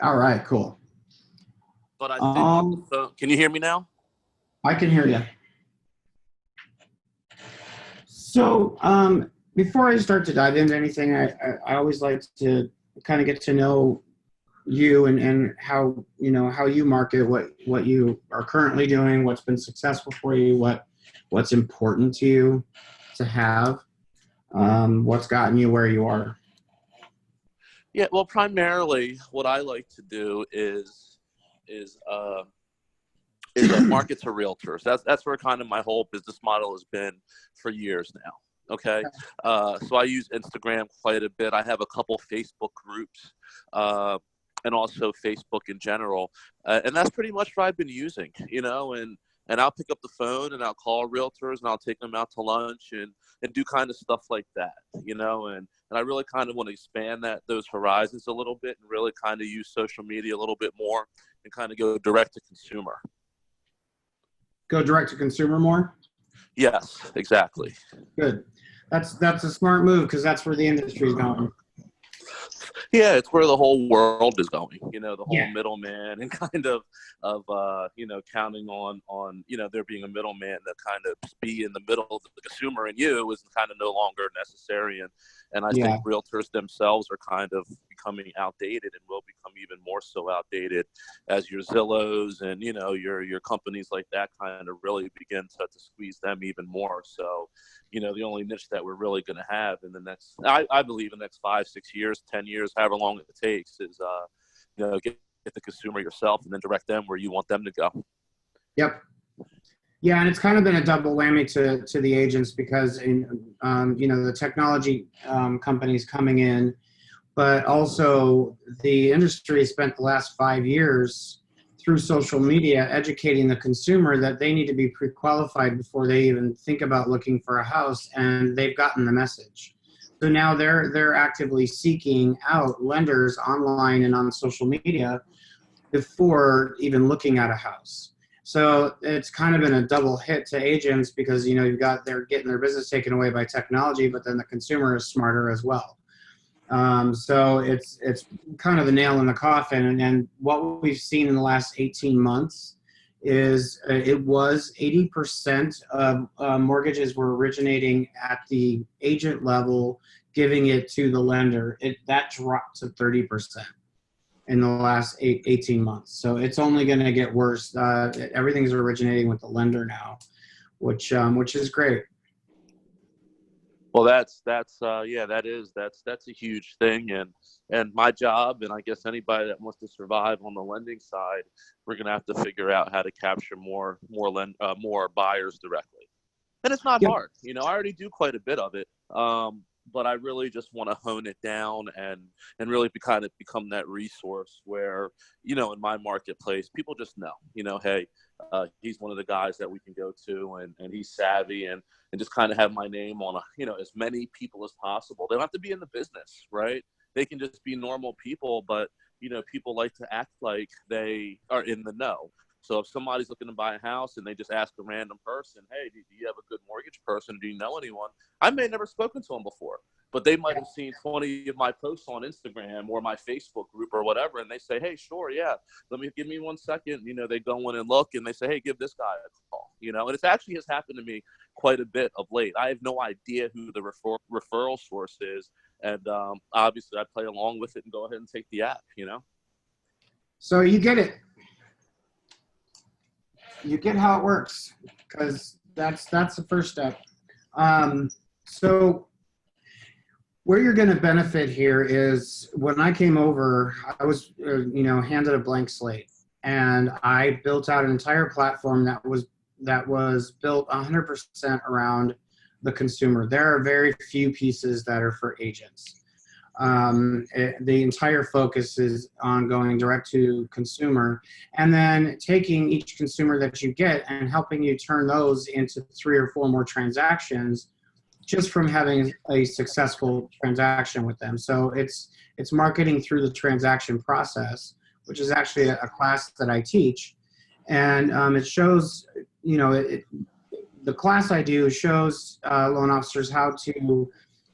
All right, cool. But I think on the phone, can you hear me now? I can hear you. So before I start to dive into anything, I always like to kind of get to know you and how how you market, what you are currently doing, what's been successful for you, what's important to you to have, what's gotten you where you are. Yeah, well, primarily what I like to do is market to realtors. That's where kind of my whole business model has been for years now. Okay, so I use Instagram quite a bit. I have a couple Facebook groups, and also Facebook in general, and that's pretty much what I've been using. And I'll pick up the phone and I'll call realtors and I'll take them out to lunch and do kind of stuff like that. And I really kind of want to expand those horizons a little bit and really kind of use social media a little bit more and kind of go direct to consumer. Go direct to consumer more? Yes, exactly. Good. That's a smart move because that's where the industry is going. Yeah, it's where the whole world is going. The whole middleman and kind of counting on there being a middleman that kind of be in the middle of the consumer and you is kind of no longer necessary. And I think realtors themselves are kind of becoming outdated and will become even more so outdated as your Zillows and your companies like that kind of really begin to squeeze them even more. So the only niche that we're really going to have in the next, I believe, in the next 5, 6 years, 10 years, however long it takes, is get the consumer yourself and then direct them where you want them to go. Yep. Yeah, and it's kind of been a double whammy to the agents because the technology companies coming in, but also the industry spent the last 5 years through social media educating the consumer that they need to be pre-qualified before they even think about looking for a house, and they've gotten the message. So now they're actively seeking out lenders online and on social media before even looking at a house. So it's kind of been a double hit to agents because they're getting their business taken away by technology, but then the consumer is smarter as well. So it's kind of the nail in the coffin. And what we've seen in the last 18 months is it was 80% of mortgages were originating at the agent level, giving it to the lender. That dropped to 30% in the last 18 months. So it's only going to get worse. Everything's originating with the lender now, which is great. Well, that's a huge thing, and my job, and I guess anybody that wants to survive on the lending side, we're gonna have to figure out how to capture more buyers directly, and it's not hard. I already do quite a bit of it, but I really just want to hone it down and really become that resource where in my marketplace people just know hey, he's one of the guys that we can go to and he's savvy and just kind of have my name on as many people as possible. They don't have to be in the business, right? They can just be normal people, but people like to act like they are in the know. So if somebody's looking to buy a house and they just ask a random person, hey, do you have a good mortgage person? Do you know anyone? I may have never spoken to them before, but they might have seen 20 of my posts on Instagram or my Facebook group or whatever. And they say, hey, sure. Yeah. Give me 1 second. They go in and look and they say, hey, give this guy a call, and it actually has happened to me quite a bit of late. I have no idea who the referral source is. And obviously I play along with it and go ahead and take the app, So you get it. You get how it works because that's the first step. So where you're going to benefit here is when I came over, I was handed a blank slate, and I built out an entire platform that was built 100% around the consumer. There are very few pieces that are for agents. The entire focus is on going direct to consumer and then taking each consumer that you get and helping you turn those into 3 or 4 more transactions just from having a successful transaction with them. So it's marketing through the transaction process, which is actually a class that I teach. And it shows, the class I do shows loan officers how to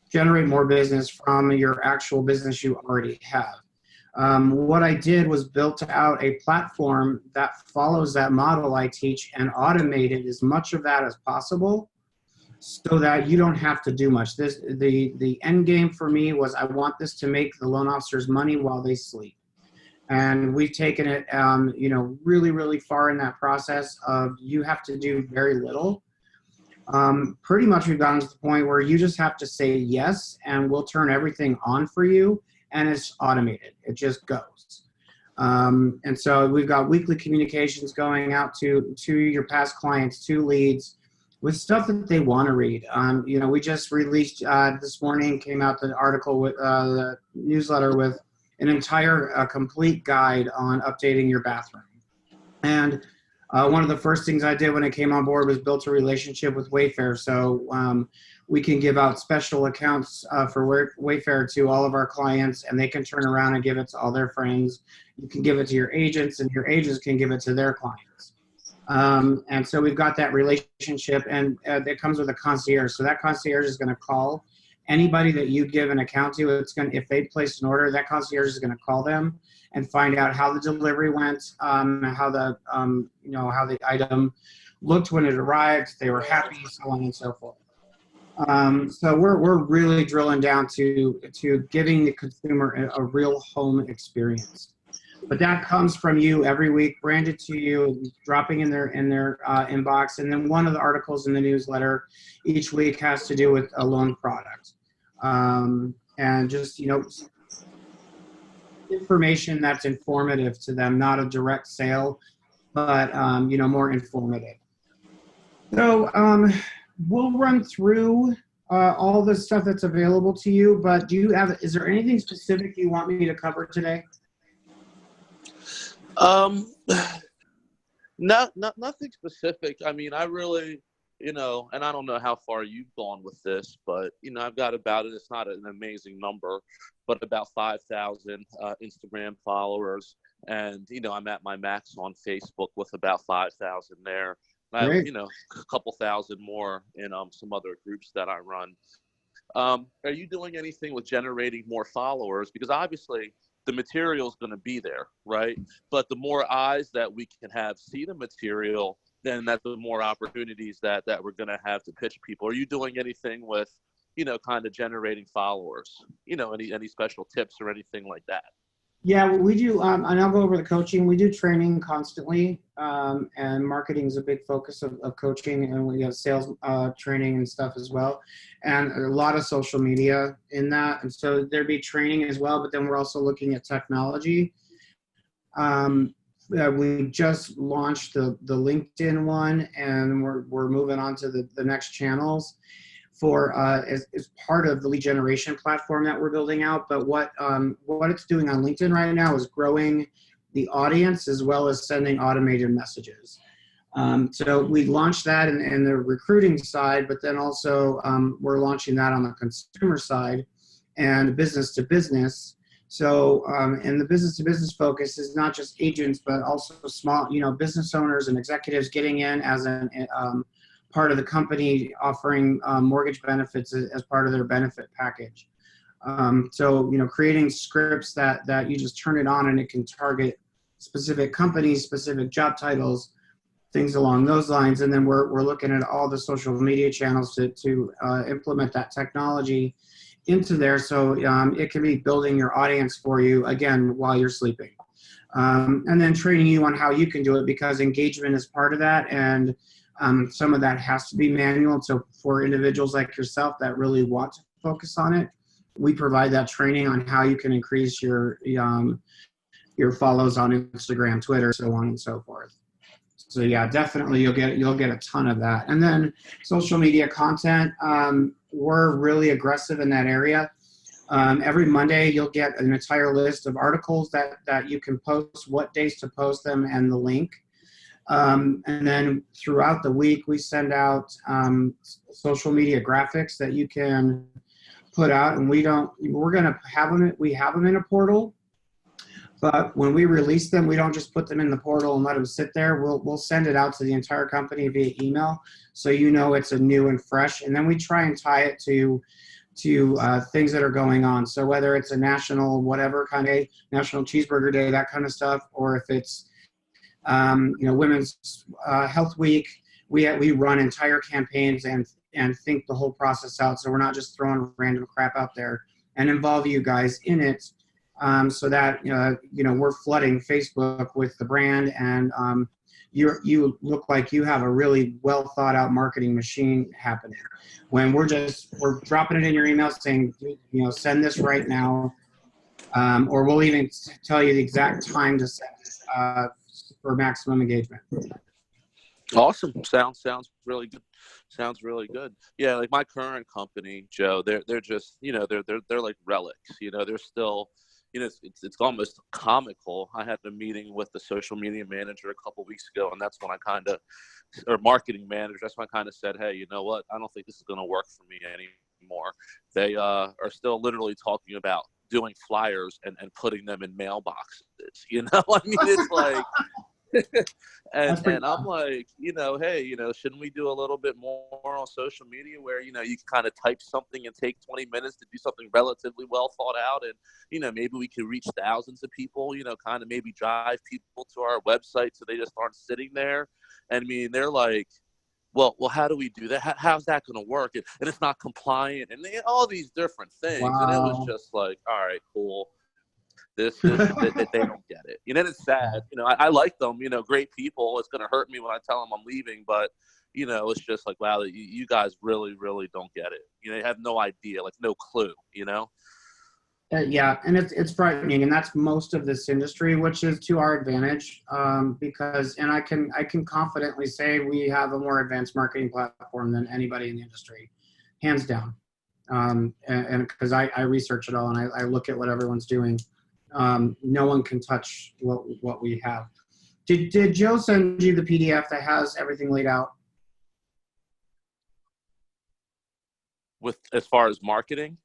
generate more business from your actual business you already have. What I did was built out a platform that follows that model I teach and automated as much of that as possible so that you don't have to do much. The end game for me was I want this to make the loan officers money while they sleep. And we've taken it, really, really far in that process of you have to do very little. Pretty much we've gotten to the point where you just have to say yes, and we'll turn everything on for you, and it's automated. It just goes. And so we've got weekly communications going out to your past clients, to leads, with stuff that they want to read. We just released this morning, came out the article with the newsletter with an entire complete guide on updating your bathroom. And one of the first things I did when I came on board was built a relationship with Wayfair. So we can give out special accounts for Wayfair to all of our clients, and they can turn around and give it to all their friends. You can give it to your agents, and your agents can give it to their clients. And so we've got that relationship, and it comes with a concierge. So that concierge is going to call anybody that you give an account to. If they place an order, that concierge is going to call them and find out how the delivery went, how the item looked when it arrived, if they were happy, so on and so forth. So we're really drilling down to giving the consumer a real home experience. But that comes from you every week, branded to you, dropping in their inbox. And then one of the articles in the newsletter each week has to do with a loan product. And just, information that's informative to them, not a direct sale, but, more informative. So we'll run through all the stuff that's available to you, but is there anything specific you want me to cover today? Nothing specific. I mean, I really, and I don't know how far you've gone with this, but, I've got it's not an amazing number, but about 5,000 Instagram followers. And, I'm at my max on Facebook with about 5,000 there. And I have, a couple thousand more in some other groups that I run. Are you doing anything with generating more followers? Because obviously the material is going to be there, right? But the more eyes that we can have see the material, then that's the more opportunities that we're going to have to pitch people. Are you doing anything with, kind of generating followers? Any special tips or anything like that? Yeah, we do, and I'll go over the coaching. We do training constantly, and marketing is a big focus of coaching, and we have sales training and stuff as well, and a lot of social media in that. And so there'd be training as well, but then we're also looking at technology. We just launched the LinkedIn one, and we're moving on to the next channels as part of the lead generation platform that we're building out. But what it's doing on LinkedIn right now is growing the audience as well as sending automated messages. So we launched that in the recruiting side, but then also we're launching that on the consumer side and business to business. So and the business to business focus is not just agents, but also small, business owners and executives getting in as an part of the company, offering mortgage benefits as part of their benefit package. So, creating scripts that you just turn it on and it can target specific companies, specific job titles, things along those lines. And then we're looking at all the social media channels to implement that technology into there. So it can be building your audience for you, again, while you're sleeping. And then training you on how you can do it, because engagement is part of that. And some of that has to be manual. So for individuals like yourself that really want to focus on it, we provide that training on how you can increase your follows on Instagram, Twitter, so on and so forth. So yeah, definitely you'll get a ton of that. And then social media content, we're really aggressive in that area. Every Monday you'll get an entire list of articles that you can post, what days to post them, and the link. And then throughout the week, we send out social media graphics that you can put out, and we have them in a portal, but when we release them, we don't just put them in the portal and let them sit there. We'll send it out to the entire company via email, so it's a new and fresh. And then we try and tie it to to things that are going on. So whether it's a national whatever kind of National Cheeseburger Day, that kind of stuff, or if it's Women's Health Week, we run entire campaigns and think the whole process out. So we're not just throwing random crap out there, and involve you guys in it, so that we're flooding Facebook with the brand, and you look like you have a really well thought out marketing machine happening. When we're dropping it in your email saying, send this right now, or we'll even tell you the exact time to send for maximum engagement. Awesome. Sounds really good. Sounds really good. Yeah, like my current company, Joe, they're just, they're like relics. They're still, it's almost comical. I had a meeting with the social media manager a couple weeks ago, and that's when or marketing manager, that's when I kind of said, hey, you know what? I don't think this is going to work for me anymore. They are still literally talking about doing flyers and putting them in mailboxes. I mean, it's like, and I'm like, hey, shouldn't we do a little bit more on social media where, you can kind of type something and take 20 minutes to do something relatively well thought out, and, maybe we could reach thousands of people, kind of maybe drive people to our website so they just aren't sitting there. And I mean, they're like, well, how do we do that? How's that going to work? And it's not compliant, and all these different things. Wow. And it was just like, all right, cool. This they don't get it. And it's sad. I like them, great people. It's going to hurt me when I tell them I'm leaving, but, it's just like, wow, you guys really, really don't get it. You have no idea, like no clue, Yeah, and it's frightening, and that's most of this industry, which is to our advantage, because I can confidently say we have a more advanced marketing platform than anybody in the industry, hands down. And because I research it all and I look at what everyone's doing. No one can touch what we have. Did Joe send you the PDF that has everything laid out? With as far as marketing?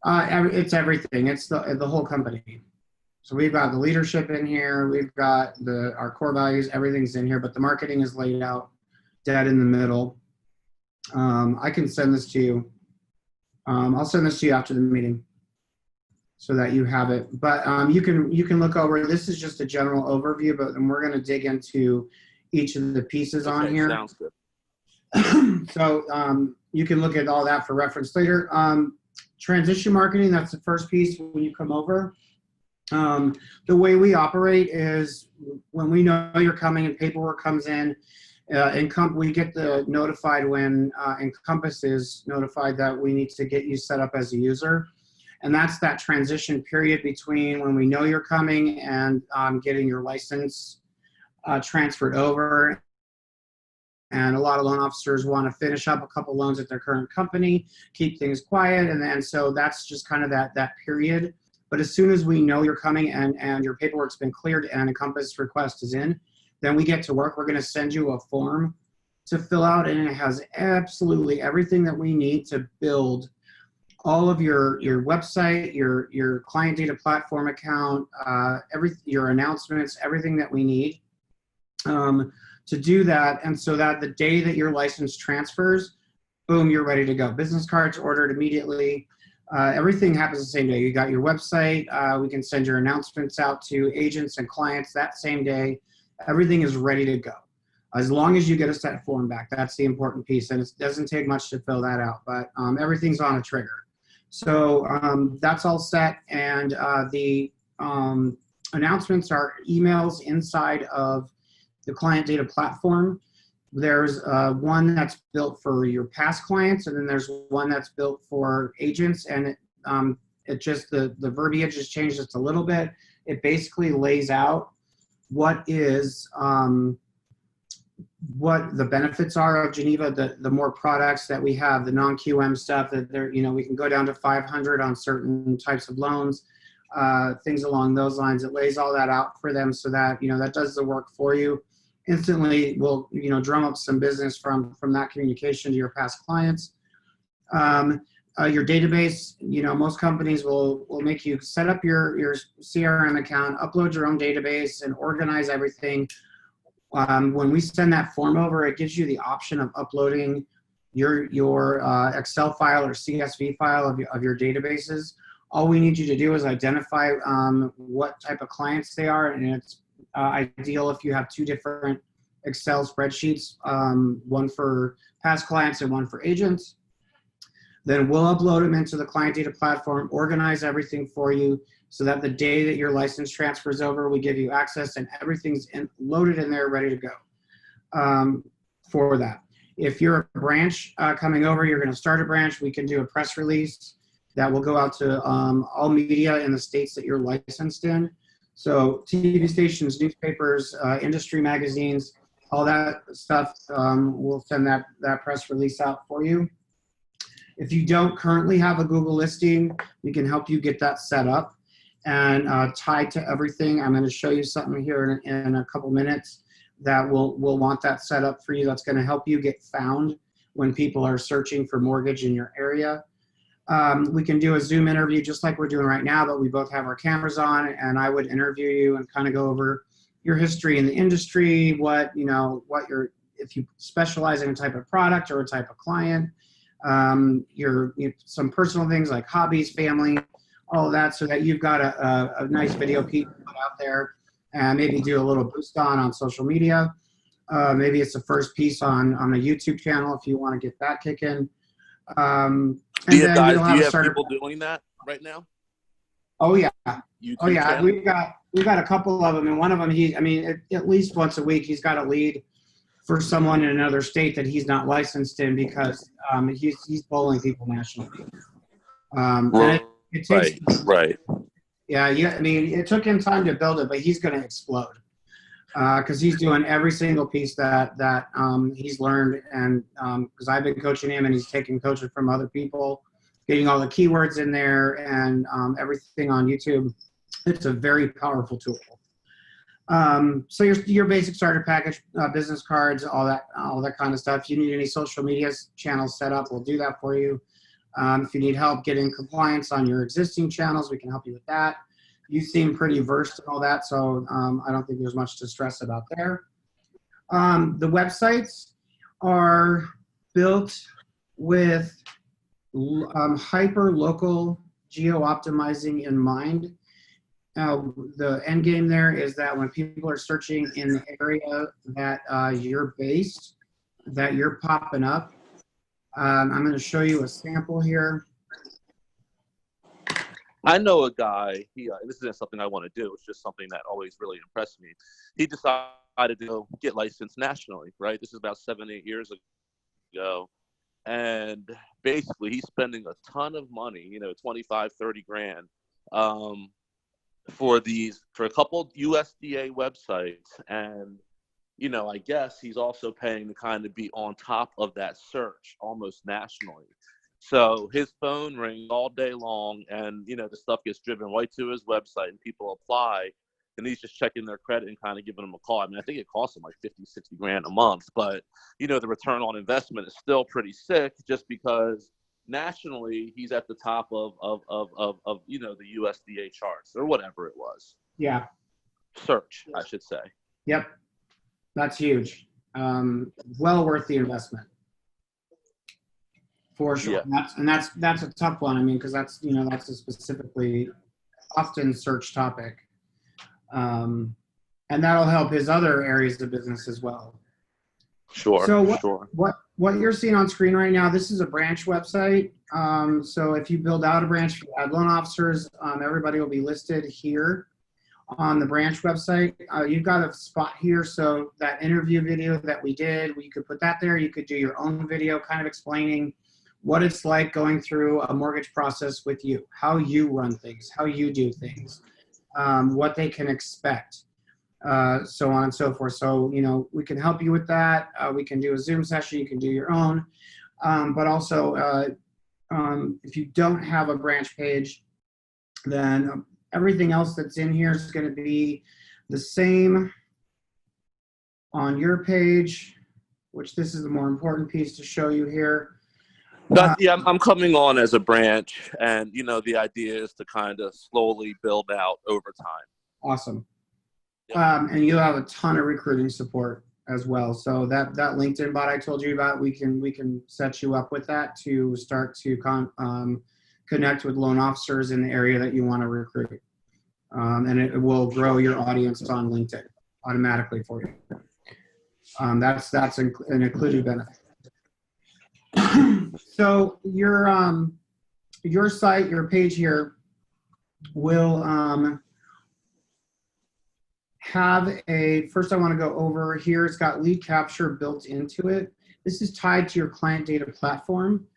It's everything. It's the whole company. So we've got the leadership in here. We've got our core values. Everything's in here, but the marketing is laid out dead in the middle. I can send this to you. I'll send this to you after the meeting, so that you have it. But you can look over. This is just a general overview, but then we're going to dig into each of the pieces on here. Sounds good. So you can look at all that for reference later. Transition marketing, that's the first piece when you come over. The way we operate is when we know you're coming and paperwork comes in, we get notified when Encompass is notified that we need to get you set up as a user. And that's that transition period between when we know you're coming and getting your license transferred over. And a lot of loan officers want to finish up a couple loans at their current company, keep things quiet. And then so that's just kind of that period. But as soon as we know you're coming and your paperwork's been cleared and Encompass request is in, then we get to work. We're going to send you a form to fill out, and it has absolutely everything that we need to build all of your website, your client data platform account, your announcements, everything that we need to do that. And so that the day that your license transfers, boom, you're ready to go. Business cards ordered immediately. Everything happens the same day. You got your website. We can send your announcements out to agents and clients that same day. Everything is ready to go. As long as you get us that form back, that's the important piece. And it doesn't take much to fill that out, but everything's on a trigger. So that's all set. And the announcements are emails inside of the client data platform. There's one that's built for your past clients, and then there's one that's built for agents. And it just, the verbiage has changed just a little bit. It basically lays out what the benefits are of Geneva, the more products that we have, the non-QM stuff that we can go down to 500 on certain types of loans, things along those lines. It lays all that out for them so that, that does the work for you. Instantly will, drum up some business from that communication to your past clients. Your database, most companies will make you set up your CRM account, upload your own database, and organize everything. When we send that form over, it gives you the option of uploading your Excel file or CSV file of your databases. All we need you to do is identify what type of clients they are, and it's ideal if you have two different Excel spreadsheets, one for past clients and one for agents. Then we'll upload them into the client data platform, organize everything for you so that the day that your license transfers over, we give you access and everything's loaded in there, ready to go for that. If you're a branch coming over, you're going to start a branch, we can do a press release that will go out to all media in the states that you're licensed in. So TV stations, newspapers, industry magazines, all that stuff, we'll send that press release out for you. If you don't currently have a Google listing, we can help you get that set up and tied to everything. I'm going to show you something here in a couple minutes that we'll want that set up for you. That's going to help you get found when people are searching for mortgage in your area. We can do a Zoom interview just like we're doing right now, but we both have our cameras on, and I would interview you and kind of go over your history in the industry, if you specialize in a type of product or a type of client, some personal things like hobbies, family, all of that, so that you've got a nice video piece to put out there and maybe do a little boost on social media. Maybe it's the first piece on a YouTube channel if you want to get that kicking. Do you have people doing that right now? Oh yeah. YouTube oh yeah. channel? We've got a couple of them, and one of them, at least once a week, he's got a lead for someone in another state that he's not licensed in because he's bowling people nationally. And it takes, right. Yeah. It took him time to build it, but he's going to explode because he's doing every single piece that he's learned, and because I've been coaching him and he's taking coaching from other people, getting all the keywords in there and everything on YouTube. It's a very powerful tool. So your basic starter package, business cards, all that kind of stuff. If you need any social media channels set up, we'll do that for you. If you need help getting compliance on your existing channels, we can help you with that. You seem pretty versed in all that, so I don't think there's much to stress about there. The websites are built with hyper-local geo-optimizing in mind. The end game there is that when people are searching in the area that you're based, that you're popping up. I'm going to show you a sample here. I know a guy, this isn't something I want to do, it's just something that always really impressed me. He decided to go get licensed nationally, right? This is about 7-8 years ago. And basically he's spending a ton of money, 25, 30 grand, for a couple USDA websites. And, I guess he's also paying to kind of be on top of that search almost nationally. So his phone rings all day long, and, the stuff gets driven right to his website, and people apply, and he's just checking their credit and kind of giving them a call. I think it costs him like 50, 60 grand a month, but, the return on investment is still pretty sick just because nationally he's at the top of the USDA charts or whatever it was. Yeah. Search, I should say. Yep. That's huge. Well worth the investment. For sure. Yeah. And that's a tough one. Because that's a specifically often searched topic. And that'll help his other areas of business as well. Sure. So what you're seeing on screen right now, this is a branch website. So if you build out a branch for ad loan officers, everybody will be listed here on the branch website. You've got a spot here, so that interview video that we did, you could put that there. You could do your own video kind of explaining what it's like going through a mortgage process with you, how you run things, how you do things, what they can expect, so on and so forth. So, we can help you with that. We can do a Zoom session. You can do your own. But also, if you don't have a branch page, then everything else that's in here is going to be the same on your page, which this is the more important piece to show you here. I'm coming on as a branch, and the idea is to kind of slowly build out over time. Awesome. Yep. And you'll have a ton of recruiting support as well. So that LinkedIn bot I told you about, we can set you up with that to start to connect with loan officers in the area that you want to recruit. And it will grow your audience on LinkedIn automatically for you. That's an included benefit. So your site, your page here will have first I want to go over here. It's got lead capture built into it. This is tied to your client data platform.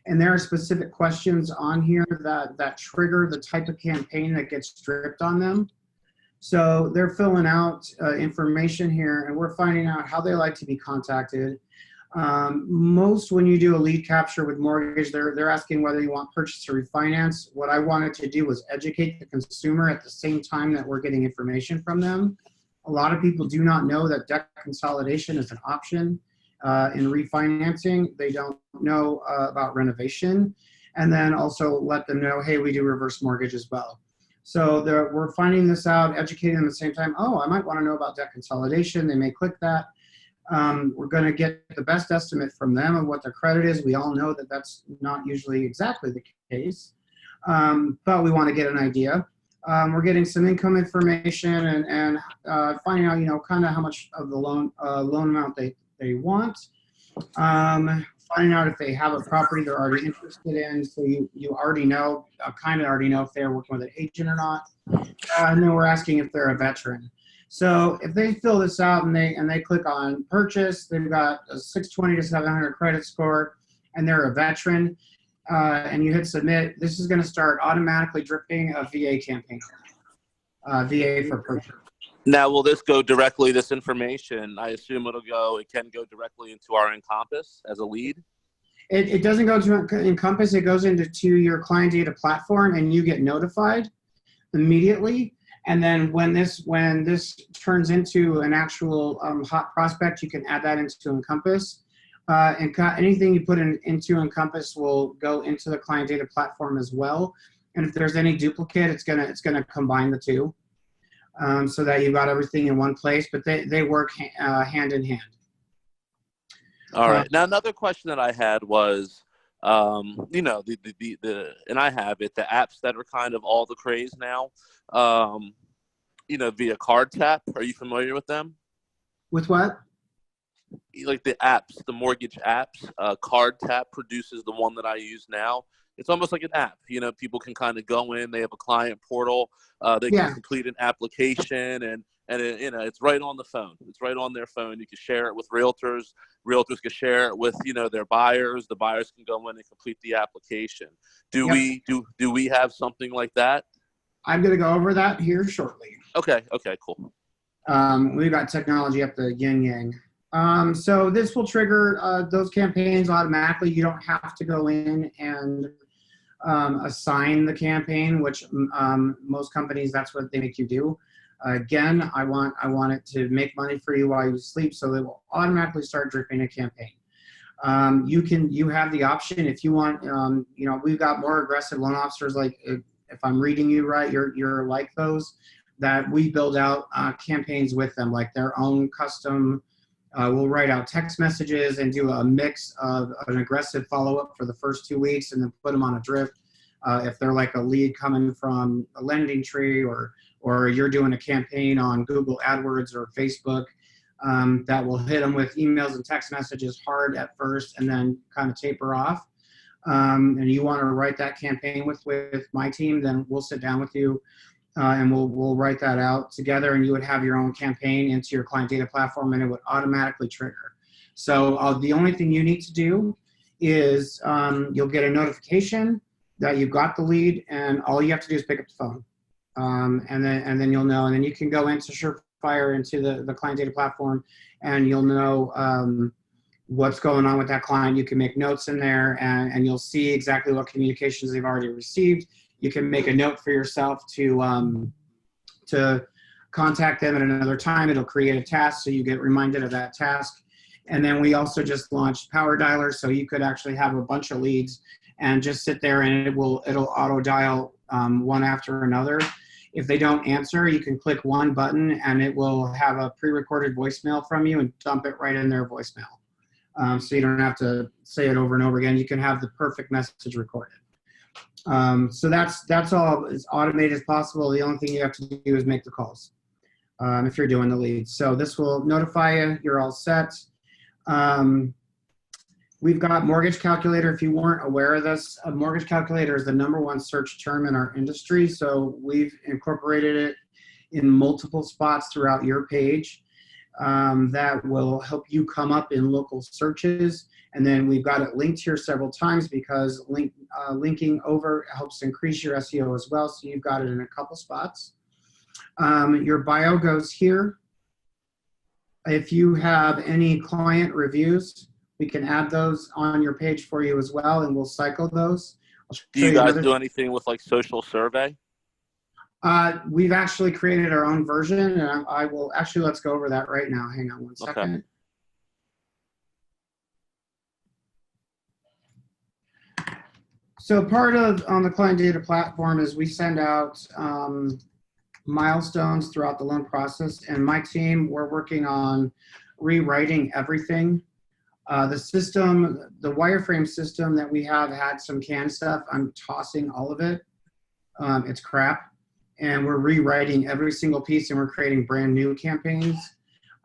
And there are specific questions on here that trigger the type of campaign that gets stripped on them. So they're filling out information here, and we're finding out how they like to be contacted. Most, when you do a lead capture with mortgage, they're asking whether you want purchase or refinance. What I wanted to do was educate the consumer at the same time that we're getting information from them. A lot of people do not know that debt consolidation is an option in refinancing. They don't know about renovation. And then also let them know, hey, we do reverse mortgage as well. So we're finding this out, educating them at the same time. Oh, I might want to know about debt consolidation. They may click that. We're going to get the best estimate from them of what their credit is. We all know that that's not usually exactly the case, but we want to get an idea. We're getting some income information and finding out, kind of how much of the loan amount they want. Finding out if they have a property they're already interested in. So you already know, kind of already know if they're working with an agent or not. And then we're asking if they're a veteran. So if they fill this out and they click on purchase, they've got a 620 to 700 credit score, and they're a veteran, and you hit submit, this is going to start automatically dripping a VA campaign, VA for purchase. Now, will this go directly, this information, I assume it can go directly into our Encompass as a lead? It doesn't go to Encompass, it goes into your client data platform, and you get notified immediately. And then when this turns into an actual hot prospect, you can add that into Encompass. And anything you put into Encompass will go into the client data platform as well. And if there's any duplicate, it's gonna combine the two, so that you've got everything in one place. But they work hand in hand. All right. Now another question that I had was, and I have it, the apps that are kind of all the craze now, via card tap. Are you familiar with them? With what? Like the apps, the mortgage apps. Card tap produces the one that I use now. It's almost like an app. People can kind of go in. They have a client portal. They can complete an application, and it's right on the phone. It's right on their phone. You can share it with realtors. Realtors can share it with their buyers. The buyers can go in and complete the application. Do we have something like that? I'm going to go over that here shortly. Okay, cool. We've got technology up the yin yang. So this will trigger those campaigns automatically. You don't have to go in and assign the campaign, which most companies, that's what they make you do. Again, I want it to make money for you while you sleep, so it will automatically start dripping a campaign. You have the option if you want. We've got more aggressive loan officers. Like if I'm reading you right, you're like those that we build out campaigns with them, like their own custom. We'll write out text messages and do a mix of an aggressive follow-up for the first 2 weeks, and then put them on a drip. If they're like a lead coming from a lending tree, or you're doing a campaign on Google AdWords or Facebook, that will hit them with emails and text messages hard at first and then kind of taper off. And you want to write that campaign with my team, then we'll sit down with you and we'll write that out together, and you would have your own campaign into your client data platform, and it would automatically trigger. So the only thing you need to do is you'll get a notification that you've got the lead, and all you have to do is pick up the phone. And then you'll know, and then you can go into Surefire, into the client data platform, and you'll know what's going on with that client. You can make notes in there, and you'll see exactly what communications they've already received. You can make a note for yourself to contact them at another time. It'll create a task, so you get reminded of that task. And then we also just launched Power Dialer, so you could actually have a bunch of leads and just sit there, and it'll auto dial one after another. If they don't answer, you can click one button and it will have a pre-recorded voicemail from you and dump it right in their voicemail. So you don't have to say it over and over again. You can have the perfect message recorded. So that's all as automated as possible. The only thing you have to do is make the calls if you're doing the leads. So this will notify you, you're all set. We've got mortgage calculator. If you weren't aware of this, a mortgage calculator is the #1 search term in our industry. So we've incorporated it in multiple spots throughout your page that will help you come up in local searches. And then we've got it linked here several times because linking over helps increase your SEO as well. So you've got it in a couple spots. Your bio goes here. If you have any client reviews, we can add those on your page for you as well, and we'll cycle those. Do you guys do anything with like social survey? We've actually created our own version, and I will actually, let's go over that right now. Hang on one second. Okay. So part of on the client data platform is we send out milestones throughout the loan process, and my team, we're working on rewriting everything. The system, the wireframe system that we have had some canned stuff. I'm tossing all of it. It's crap. And we're rewriting every single piece, and we're creating brand new campaigns,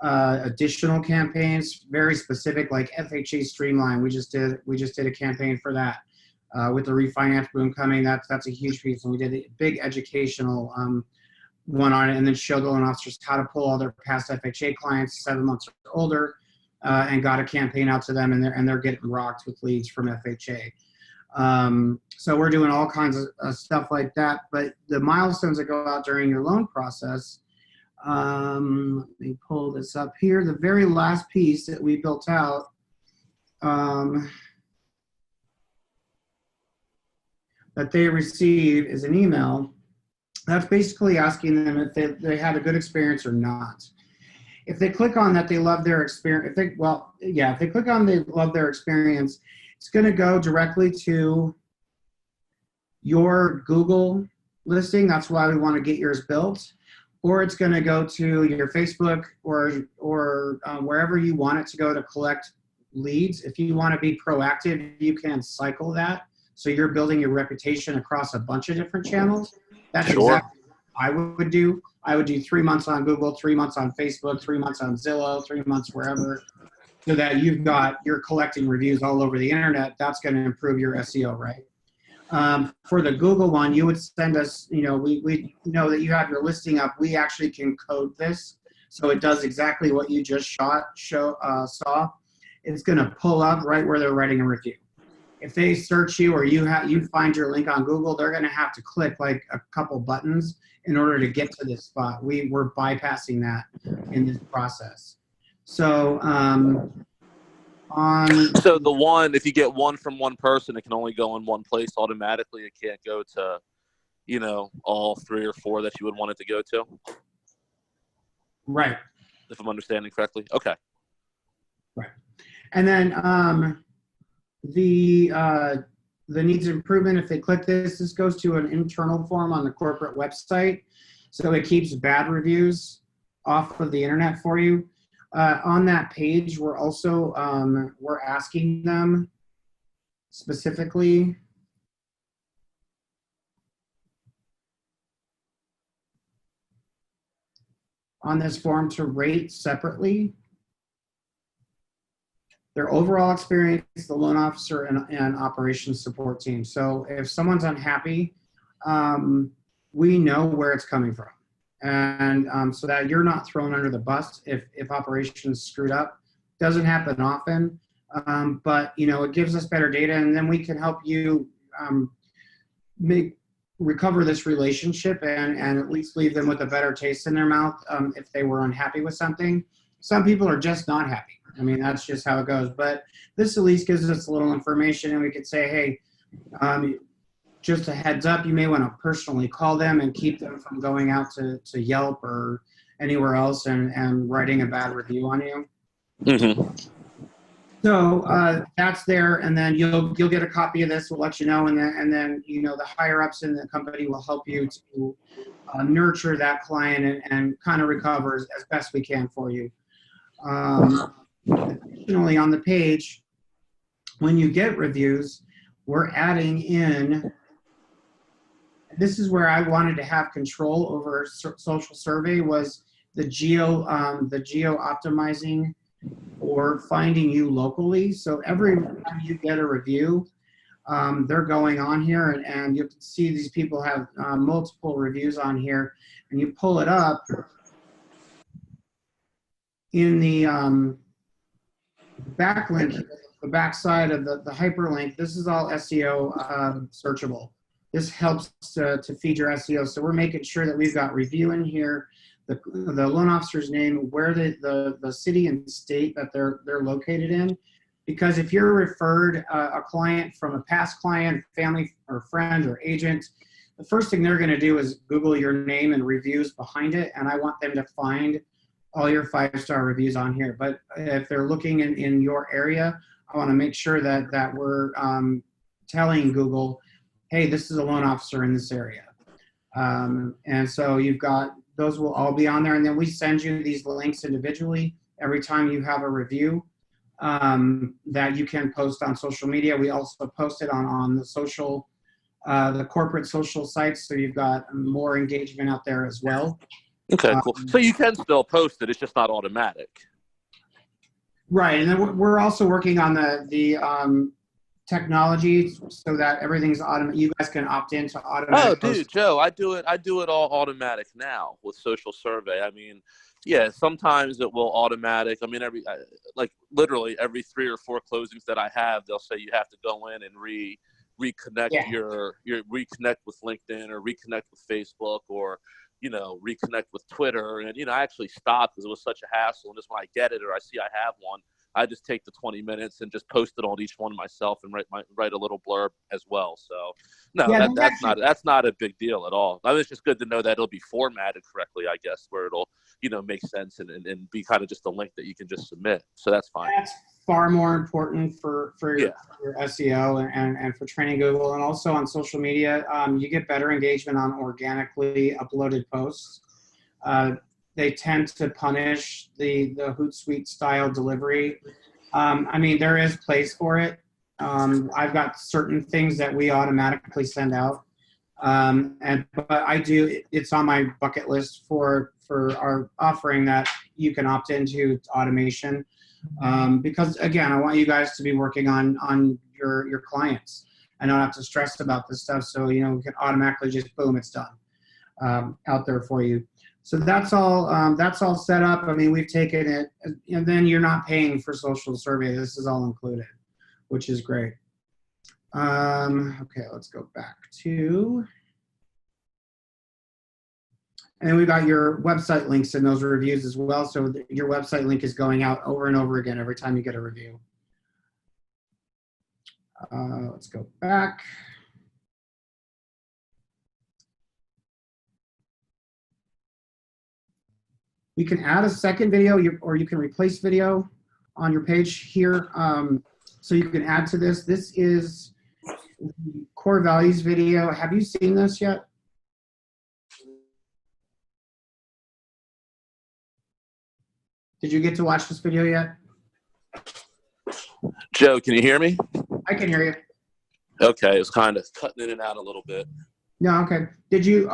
additional campaigns, very specific, like FHA Streamline. We just did a campaign for that. With the refinance boom coming, that's a huge piece. And we did a big educational one on it, and then showed the loan officers how to pull all their past FHA clients 7 months or older, and got a campaign out to them, and they're getting rocked with leads from FHA. So we're doing all kinds of stuff like that. But the milestones that go out during your loan process, let me pull this up here. The very last piece that we built out, that they receive is an email that's basically asking them if they had a good experience or not. If they click on that, they love their experience. If they click on they love their experience, it's going to go directly to your Google listing. That's why we want to get yours built. Or it's going to go to your Facebook or wherever you want it to go to collect leads. If you want to be proactive, you can cycle that. So you're building your reputation across a bunch of different channels. That's Sure. exactly what I would do. I would do 3 months on Google, 3 months on Facebook, 3 months on Zillow, 3 months wherever, so that you're collecting reviews all over the internet. That's going to improve your SEO, right? For the Google one, you would send us, we know that you have your listing up. We actually can code this, so it does exactly what you just saw. It's going to pull up right where they're writing a review. If they search you or you find your link on Google, they're going to have to click like a couple buttons in order to get to this spot. We're bypassing that in this process. So So the one, if you get one from one person, it can only go in one place automatically. It can't go to, all 3 or 4 that you would want it to go to. Right. If I'm understanding correctly. Okay. Right. And then the needs improvement, if they click this goes to an internal form on the corporate website. So it keeps bad reviews off of the internet for you. On that page, we're also, we're asking them specifically on this form to rate separately their overall experience, the loan officer, and operations support team. So if someone's unhappy, we know where it's coming from. And so that you're not thrown under the bus if operations screwed up. Doesn't happen often, but it gives us better data, and then we can help you recover this relationship and at least leave them with a better taste in their mouth if they were unhappy with something. Some people are just not happy. I mean, that's just how it goes. But this at least gives us a little information, and we could say, hey, just a heads up, you may want to personally call them and keep them from going out to Yelp or anywhere else and writing a bad review on you. Mm-hmm. So that's there, and then you'll get a copy of this. We'll let you know, and then you know the higher ups in the company will help you to nurture that client and kind of recover as best we can for you. Additionally, on the page, when you get reviews, we're adding in. This is where I wanted to have control over social survey was the geo optimizing or finding you locally. So every time you get a review, they're going on here, and you can see these people have multiple reviews on here, and you pull it up in the backlink, the backside of the hyperlink. This is all SEO searchable. This helps to feed your SEO. So we're making sure that we've got review in here, the loan officer's name, where the city and state that they're located in. Because if you're referred a client from a past client, family or friend or agent, the first thing they're going to do is Google your name and reviews behind it. And I want them to find all your 5-star reviews on here. But if they're looking in your area, I want to make sure that we're telling Google, hey, this is a loan officer in this area. And so you've got, those will all be on there. And then we send you these links individually every time you have a review that you can post on social media. We also post it on the social, the corporate social sites. So you've got more engagement out there as well. Okay, cool. So you can still post it. It's just not automatic. Right. And then we're also working on the technology so that everything's automatic. You guys can opt into automatic. Oh, dude, Joe, I do it all automatic now with social survey. I mean, yeah, sometimes it will automatic. I mean, like literally every 3 or 4 closings that I have, they'll say you have to go in and reconnect your reconnect with LinkedIn or reconnect with Facebook or, you know, reconnect with Twitter. And, you know, I actually stopped because it was such a hassle. And just when I get it or I see I have one, I just take the 20 minutes and just post it on each one myself and write a little blurb as well. So no, Yeah, that's not a big deal at all. I mean, it's just good to know that it'll be formatted correctly, I guess, where it'll, you know, make sense and be kind of just a link that you can just submit. So that's fine. That's far more important for your SEO and for training Google, and also on social media. You get better engagement on organically uploaded posts. They tend to punish the Hootsuite style delivery. I mean, there is place for it. I've got certain things that we automatically send out. But I do, it's on my bucket list for our offering that you can opt into automation. Because again, I want you guys to be working on your clients and not have to stress about this stuff. So, you know, we can automatically just boom, it's done out there for you. So that's all set up. I mean, we've taken it, and then you're not paying for social survey. This is all included, which is great. Okay, let's go back to, and then we've got your website links in those reviews as well. So your website link is going out over and over again every time you get a review. Let's go back. We can add a second video, or you can replace video on your page here. So you can add to this. This is the core values video. Have you seen this yet? Did you get to watch this video yet? Joe, can you hear me? I can hear you. Okay, it's kind of cutting in and out a little bit. No, okay. Did you,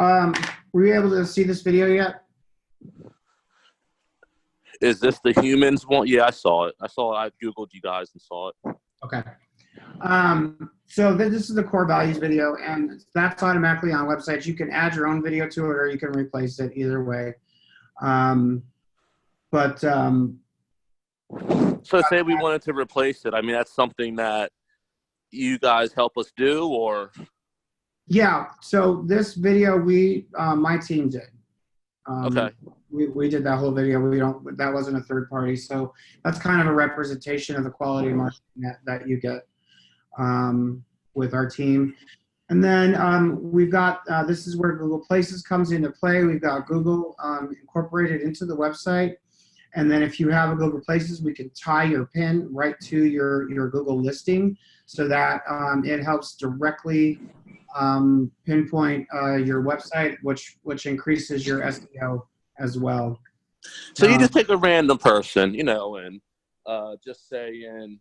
were you able to see this video yet? Is this the humans one? Yeah, I saw it. I Googled you guys and saw it. Okay. So this is the core values video, and that's automatically on websites. You can add your own video to it, or you can replace it either way. So say we wanted to replace it. I mean, that's something that you guys help us do, or? Yeah. So this video, my team did. Okay. We did that whole video. That wasn't a third party. So that's kind of a representation of the quality of marketing that you get with our team. And then we've got, this is where Google Places comes into play. We've got Google incorporated into the website. And then if you have a Google Places, we can tie your pin right to your Google listing so that it helps directly pinpoint your website, which increases your SEO as well. So you just take a random person, and just say in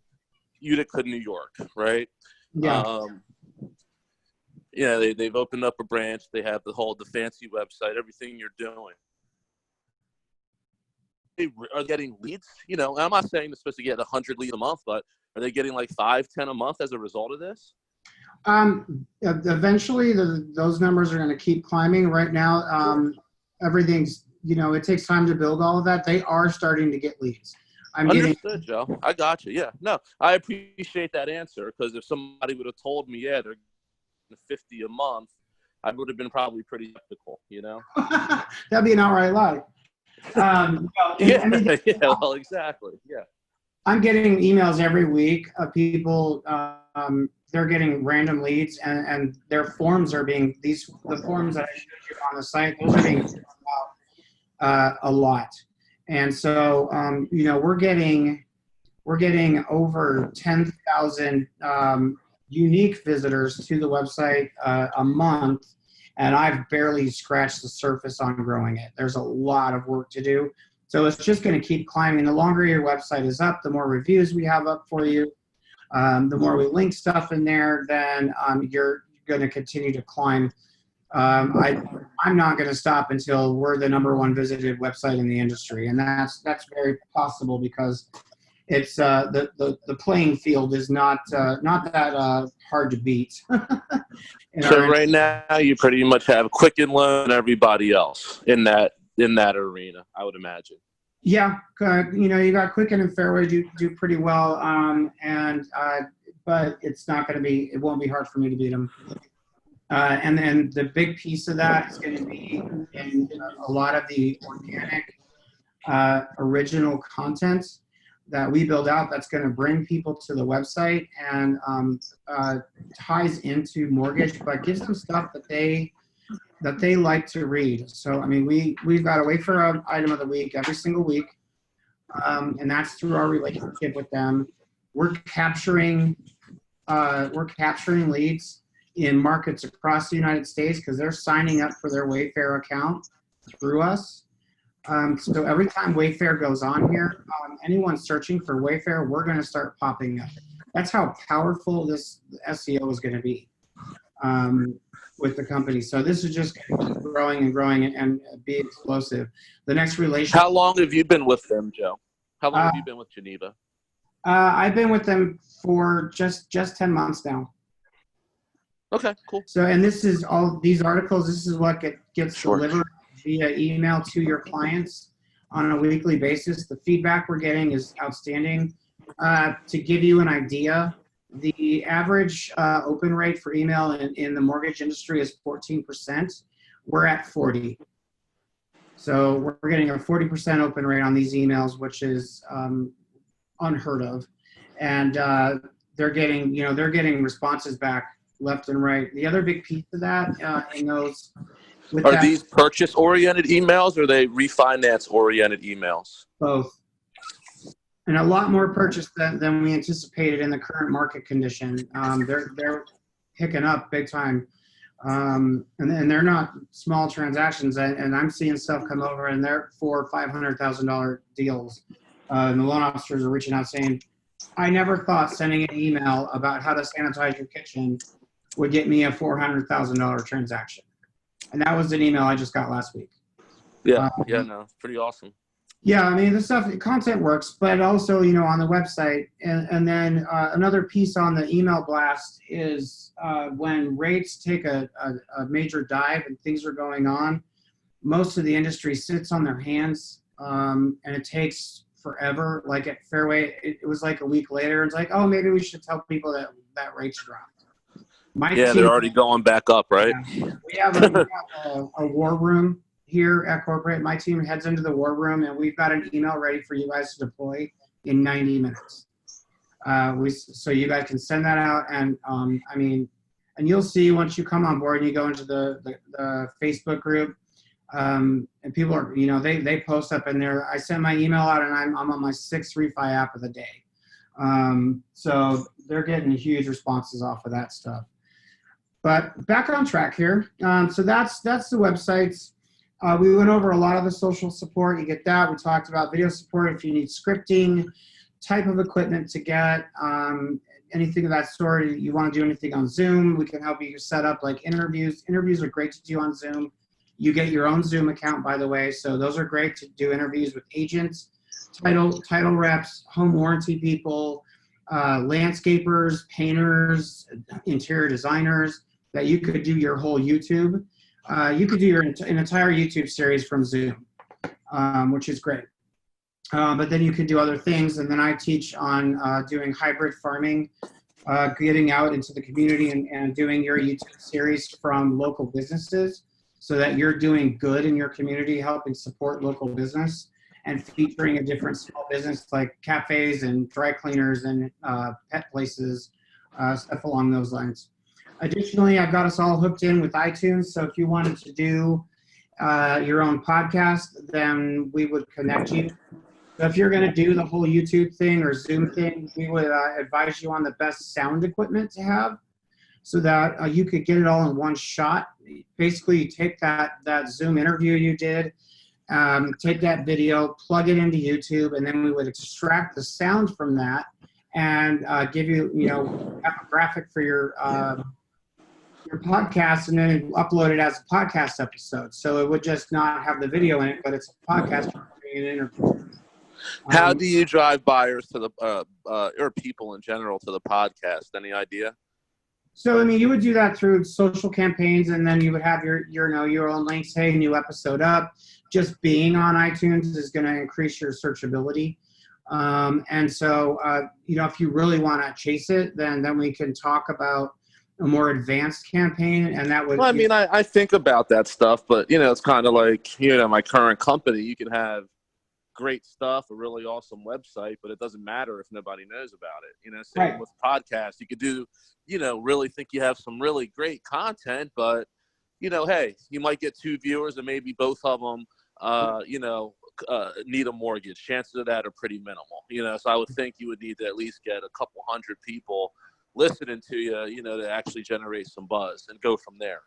Utica, New York, right? Yeah. They've opened up a branch. They have the fancy website, everything you're doing. They are getting leads, and I'm not saying they're supposed to get 100 leads a month, but are they getting like 5, 10 a month as a result of this? Eventually those numbers are going to keep climbing. Right now, everything's, it takes time to build all of that. They are starting to get leads. Understood, Joe. I got you. Yeah. No, I appreciate that answer, because if somebody would have told me, they're getting 50 a month, I would have been probably pretty skeptical, That'd be an outright lie. Well, exactly. Yeah. I'm getting emails every week of people, they're getting random leads, and their forms are being, the forms that I showed you on the site, those are being filled out a lot. And so, we're getting over 10,000 unique visitors to the website a month, and I've barely scratched the surface on growing it. There's a lot of work to do. So it's just going to keep climbing. The longer your website is up, the more reviews we have up for you, the more we link stuff in there, then you're going to continue to climb. I'm not going to stop until we're the #1 visited website in the industry, and that's very possible because it's the playing field is not that hard to beat. So right now you pretty much have Quicken Loan and everybody else in that arena, I would imagine. Yeah, you got Quicken and Fairway do pretty well, but it's not going to be. It won't be hard for me to beat them. And then the big piece of that is going to be in a lot of the organic, original content that we build out that's going to bring people to the website and ties into mortgage, but gives them stuff that they like to read. So, we've got a Wayfair item of the week every single week, and that's through our relationship with them. We're capturing leads in markets across the United States because they're signing up for their Wayfair account through us. So every time Wayfair goes on here, anyone searching for Wayfair, we're going to start popping up. That's how powerful this SEO is going to be with the company. So this is just going to keep growing and growing and be explosive. The next relationship. How long have you been with them, Joe? How long have you been with Geneva? I've been with them for just 10 months now. Okay, cool. So, and this is all these articles. This is what gets delivered via email to your clients on a weekly basis. The feedback we're getting is outstanding. To give you an idea, the average open rate for email in the mortgage industry is 14%. We're at 40%. So we're getting a 40% open rate on these emails, which is unheard of. And they're getting responses back left and right. The other big piece of that in those are these purchase-oriented emails or are they refinance-oriented emails? Both. And a lot more purchase than we anticipated in the current market condition. They're picking up big time. And they're not small transactions. And I'm seeing stuff come over and they're $400,000 or $500,000 deals. And the loan officers are reaching out saying, I never thought sending an email about how to sanitize your kitchen would get me a $400,000 transaction. And that was an email I just got last week. Yeah, no, pretty awesome. Yeah, the content works, but also, on the website. And then another piece on the email blast is when rates take a major dive and things are going on, most of the industry sits on their hands and it takes forever. Like at Fairway, it was like a week later. It's like, oh, maybe we should tell people that rates dropped. They're already going back up, right? Yeah. We have a war room here at corporate. My team heads into the war room, and we've got an email ready for you guys to deploy in 90 minutes. So you guys can send that out, and and you'll see once you come on board and you go into the Facebook group, And people are, they post up in there. I send my email out and I'm on my 6th refi app of the day. So they're getting huge responses off of that stuff. But back on track here. So that's the websites. We went over a lot of the social support. You get that. We talked about video support if you need scripting, type of equipment to get, anything of that sort. You want to do anything on Zoom, we can help you set up like interviews. Interviews are great to do on Zoom. You get your own Zoom account, by the way. So those are great to do interviews with agents, title reps, home warranty people, landscapers, painters, interior designers, that you could do your whole YouTube. You could do an entire YouTube series from Zoom, which is great. But then you can do other things. And then I teach on doing hybrid farming, getting out into the community and doing your YouTube series from local businesses so that you're doing good in your community, helping support local business and featuring a different small business like cafes and dry cleaners and pet places, stuff along those lines. Additionally, I've got us all hooked in with iTunes. So if you wanted to do your own podcast, then we would connect you. So if you're going to do the whole YouTube thing or Zoom thing, we would advise you on the best sound equipment to have so that you could get it all in one shot. Basically, you take that Zoom interview you did, take that video, plug it into YouTube, and then we would extract the sound from that and give you, have a graphic for your podcast, and then upload it as a podcast episode. So it would just not have the video in it, but it's a podcast an interview. How do you drive buyers to the or people in general to the podcast? Any idea? So you would do that through social campaigns, and then you would have your own links. Hey, new episode up. Just being on iTunes is going to increase your searchability. And so if you really want to chase it, then we can talk about a more advanced campaign, and that would. Well, I think about that stuff, but it's kind of like my current company. You can have great stuff, a really awesome website, but it doesn't matter if nobody knows about it. Same right. with podcasts. You could do, really think you have some really great content, but hey, you might get 2 viewers and maybe both of them, need a mortgage. Chances of that are pretty minimal. So I would think you would need to at least get a couple hundred people listening to you, to actually generate some buzz and go from there.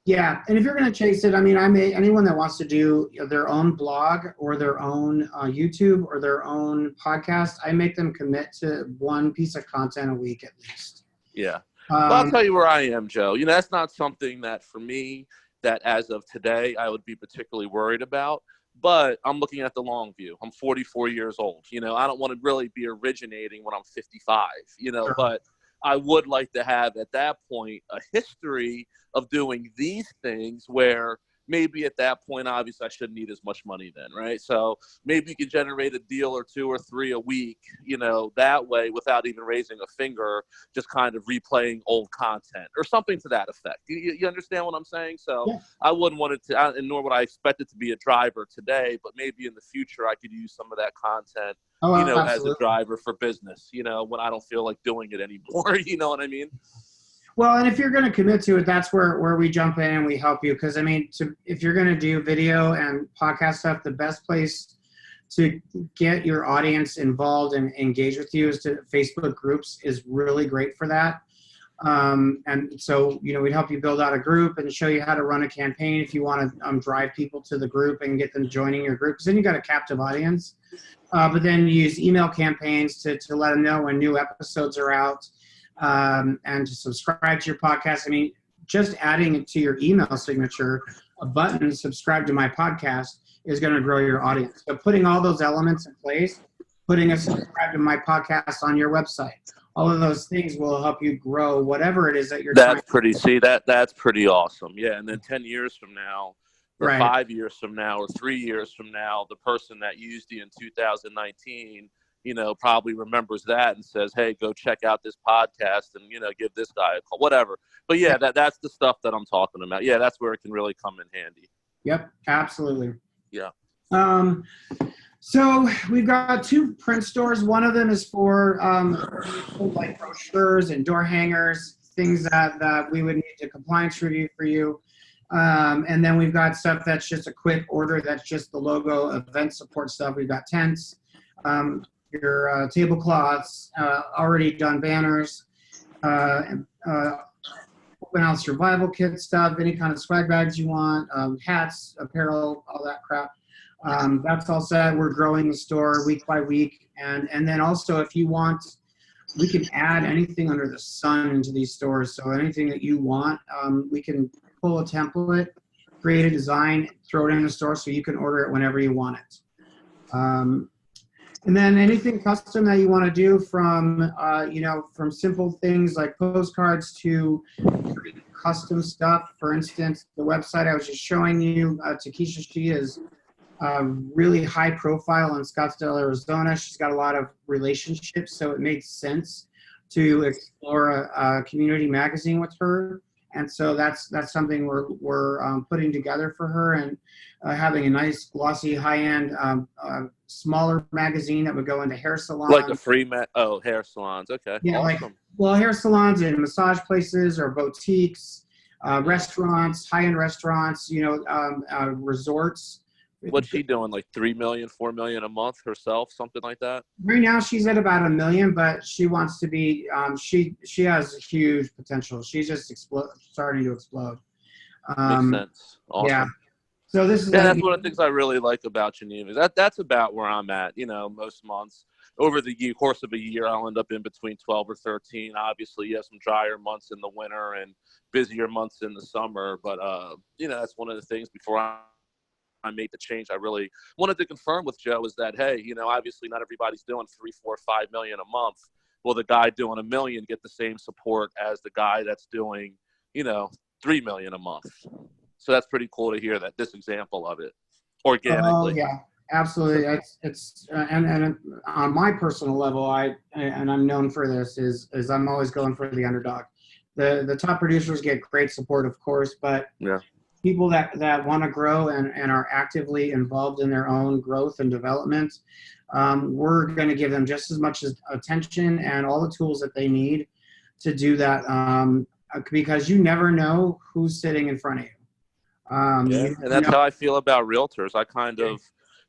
Yeah, and if you're going to chase it, anyone that wants to do their own blog or their own YouTube or their own podcast, I make them commit to one piece of content a week at least. Yeah. Well, I'll tell you where I am, Joe. That's not something that for me, that as of today, I would be particularly worried about. But I'm looking at the long view. I'm 44 years old. I don't want to really be originating when I'm 55, Sure. But I would like to have at that point a history of doing these things where maybe at that point, obviously I shouldn't need as much money then, right? So maybe you could generate a deal or 2 or 3 a week, that way without even raising a finger, just kind of replaying old content or something to that effect. You understand what I'm saying? So yeah. I wouldn't want it to, and nor would I expect it to be a driver today, but maybe in the future I could use some of that content, as a driver for business, when I don't feel like doing it anymore. You know what I mean? Well, and if you're going to commit to it, that's where we jump in and we help you. Because, if you're going to do video and podcast stuff, the best place to get your audience involved and engage with you is to Facebook groups is really great for that. And so, we'd help you build out a group and show you how to run a campaign if you want to drive people to the group and get them joining your group. Because then you got a captive audience. But then you use email campaigns to let them know when new episodes are out. And to subscribe to your podcast. Just adding it to your email signature, a button, subscribe to my podcast, is going to grow your audience. So putting all those elements in place, putting a subscribe to my podcast on your website, all of those things will help you grow whatever it is that you're That's pretty awesome. Yeah. And then 10 years from now, or right. 5 years from now, or 3 years from now, the person that used you in 2019 probably remembers that and says, hey, go check out this podcast and, give this guy a call, whatever. But yeah, that's the stuff that I'm talking about. Yeah, that's where it can really come in handy. Yep, absolutely. Yeah. So we've got 2 print stores. One of them is for like brochures and door hangers, things that we would need to compliance review for you. And then we've got stuff that's just a quick order. That's just the logo, event support stuff. We've got tents, your tablecloths, already done banners, open house survival kit stuff, any kind of swag bags you want, hats, apparel, all that crap. That's all set. We're growing the store week by week. And then also if you want, we can add anything under the sun into these stores. So anything that you want, we can pull a template, create a design, throw it in the store so you can order it whenever you want it. And then anything custom that you want to do from, from simple things like postcards to custom stuff. For instance, the website I was just showing you, Takesha, she is really high profile in Scottsdale, Arizona. She's got a lot of relationships, so it made sense to explore a community magazine with her. And so that's something we're putting together for her, and having a nice glossy high-end smaller magazine that would go into hair salons. Like a free hair salons. Okay. Yeah, awesome. Hair salons and massage places or boutiques, restaurants, high-end restaurants, resorts. What's she doing? Like 3 million, 4 million a month herself, something like that? Right now she's at about 1 million, but she wants to be, she has huge potential. She's just starting to explode. Makes sense. Awesome. Yeah. So this is that's one of the things I really like about Geneva. That's about where I'm at. Most months over the course of a year, I'll end up in between 12 or 13. Obviously, you have some drier months in the winter and busier months in the summer. But, that's one of the things before I made the change I really wanted to confirm with Joe is that, hey, obviously not everybody's doing 3, 4, 5 million a month. Will the guy doing 1 million get the same support as the guy that's doing, 3 million a month? So that's pretty cool to hear that this example of it organically. Yeah, absolutely. It's and on my personal level, I'm known for this is I'm always going for the underdog. The top producers get great support, of course, but yeah. People that want to grow and are actively involved in their own growth and development, we're going to give them just as much attention and all the tools that they need to do that, because you never know who's sitting in front of you. And that's how I feel about realtors. I kind of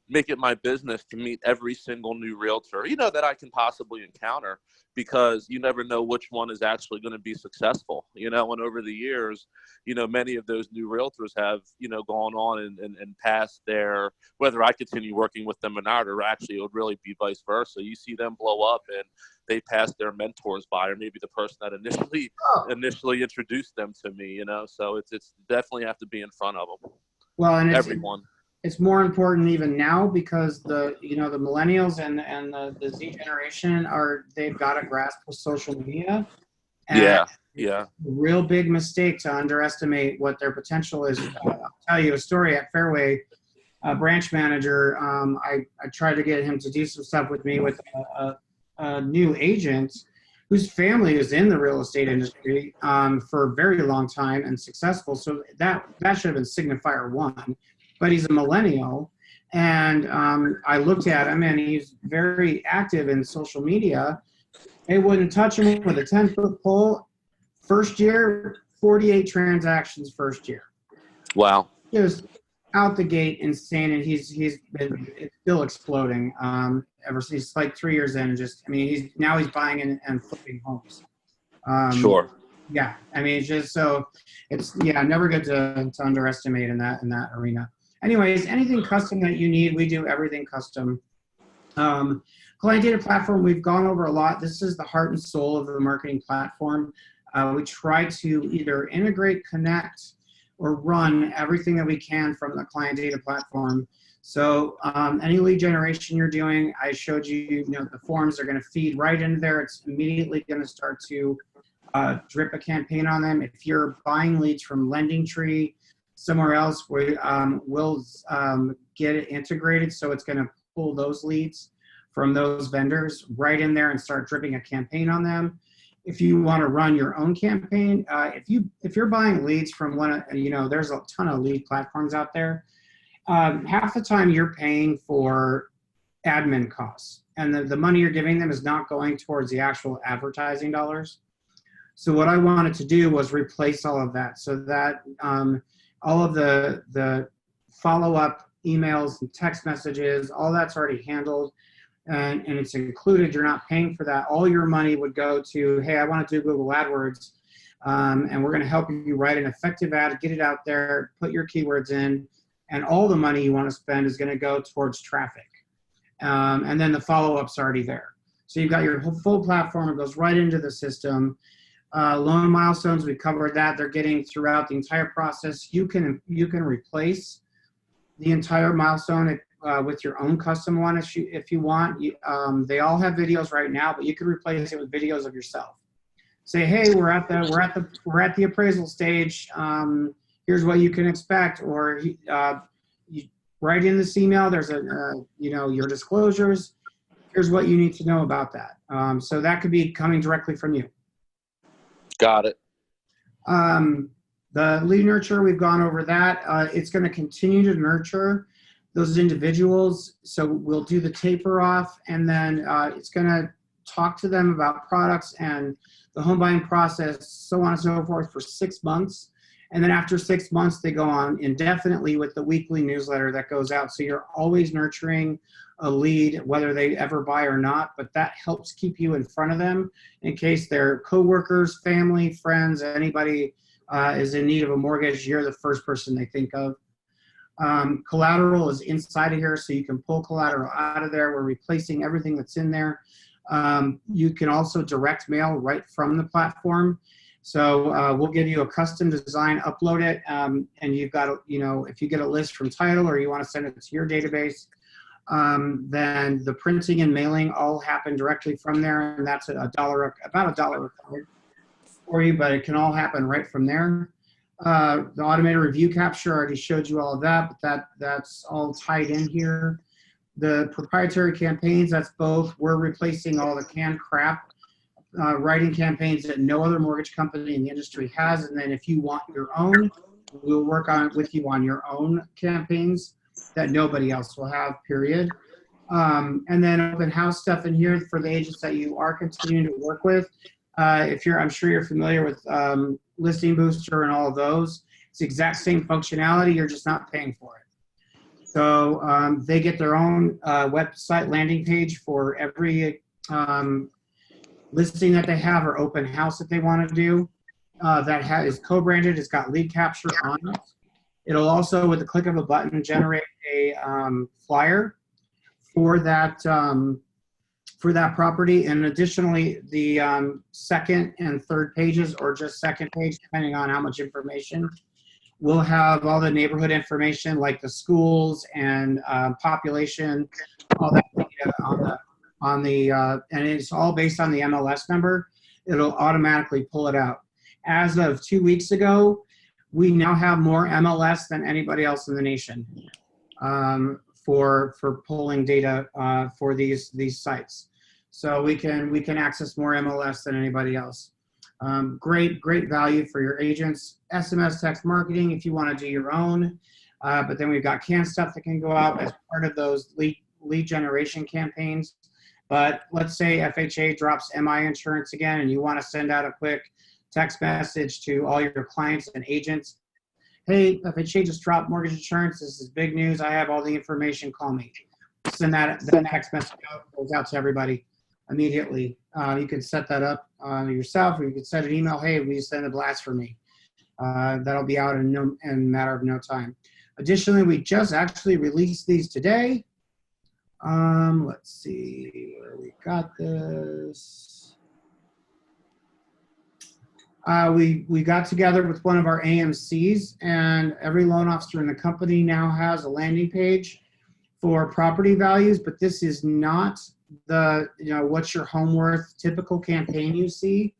make it my business to meet every single new realtor, that I can possibly encounter, because you never know which one is actually going to be successful, and over the years, many of those new realtors have, gone on and passed their, whether I continue working with them or not, or actually it would really be vice versa. You see them blow up and they pass their mentors by, or maybe the person that initially introduced them to me, so it's definitely have to be in front of them. Well, and everyone. It's more important even now because the millennials and the Z generation they've got a grasp of social media. And yeah. Real big mistake to underestimate what their potential is. I'll tell you a story at Fairway. A branch manager, I tried to get him to do some stuff with me with a new agent whose family is in the real estate industry for a very long time and successful. So that should have been signifier one. But he's a millennial, and I looked at him, and he's very active in social media. They wouldn't touch him with a 10-foot pole. First year, 48 transactions first year. Wow. Just out the gate, insane, and he's been still exploding ever since. He's like 3 years in, and he's buying and flipping homes. Sure. Yeah, it's just never good to underestimate in that arena. Anyways, anything custom that you need, we do everything custom. Client data platform, we've gone over a lot. This is the heart and soul of the marketing platform. We try to either integrate, connect, or run everything that we can from the client data platform. So any lead generation you're doing, I showed you, the forms are going to feed right into there. It's immediately going to start to drip a campaign on them. If you're buying leads from LendingTree, somewhere else, we'll get it integrated, so it's going to pull those leads from those vendors right in there and start dripping a campaign on them. If you want to run your own campaign, if you're buying leads from there's a ton of lead platforms out there. Half the time you're paying for admin costs, and the money you're giving them is not going towards the actual advertising dollars. So what I wanted to do was replace all of that, so that all of the follow-up emails and text messages, all that's already handled, and it's included. You're not paying for that. All your money would go to, hey, I want to do Google AdWords, and we're going to help you write an effective ad, get it out there, put your keywords in, and all the money you want to spend is going to go towards traffic. And then the follow-up's already there. So you've got your full platform. It goes right into the system. Loan milestones, we covered that. They're getting throughout the entire process. You can replace the entire milestone with your own custom one if you want. They all have videos right now, but you could replace it with videos of yourself. Say, hey, we're at the appraisal stage. Here's what you can expect, or you write in this email. There's your disclosures. Here's what you need to know about that. So that could be coming directly from you. Got it. The lead nurture, we've gone over that. It's going to continue to nurture those individuals. So we'll do the taper off, and then it's going to talk to them about products and the home buying process, so on and so forth, for 6 months. And then after 6 months, they go on indefinitely with the weekly newsletter that goes out. So you're always nurturing a lead, whether they ever buy or not, but that helps keep you in front of them in case their coworkers, family, friends, anybody is in need of a mortgage. You're the first person they think of. Collateral is inside of here, so you can pull collateral out of there. We're replacing everything that's in there. You can also direct mail right from the platform. So we'll give you a custom design, upload it, and you've got, if you get a list from Title or you want to send it to your database, then the printing and mailing all happen directly from there, and that's about $1 required for you, but it can all happen right from there. The automated review capture, I already showed you all of that, but that's all tied in here. The proprietary campaigns, that's both. We're replacing all the canned crap writing campaigns that no other mortgage company in the industry has, and then if you want your own, we'll work with you on your own campaigns that nobody else will have, period. And then open house stuff in here for the agents that you are continuing to work with. I'm sure you're familiar with Listing Booster and all of those. It's the exact same functionality, you're just not paying for it. So they get their own website landing page for every listing that they have or open house that they want to do. That is co-branded, it's got lead capture on it. It'll also, with the click of a button, generate a flyer for that property. And additionally, the second and third pages, or just second page, depending on how much information, will have all the neighborhood information like the schools and population, all that data and it's all based on the MLS number. It'll automatically pull it out. As of 2 weeks ago, we now have more MLS than anybody else in the nation for pulling data for these sites. So we can access more MLS than anybody else. Great value for your agents. SMS text marketing if you want to do your own. But then we've got canned stuff that can go out as part of those lead generation campaigns. But let's say FHA drops MI insurance again, and you want to send out a quick text message to all your clients and agents. Hey, FHA just dropped mortgage insurance. This is big news. I have all the information. Call me. Send that text message out, goes out to everybody immediately. You can set that up yourself, or you can send an email. Hey, will you send a blast for me? That'll be out in a matter of no time. Additionally, we just actually released these today. Let's see where we got this. We got together with one of our AMCs, and every loan officer in the company now has a landing page for property values, but this is not the, what's your home worth typical campaign you see.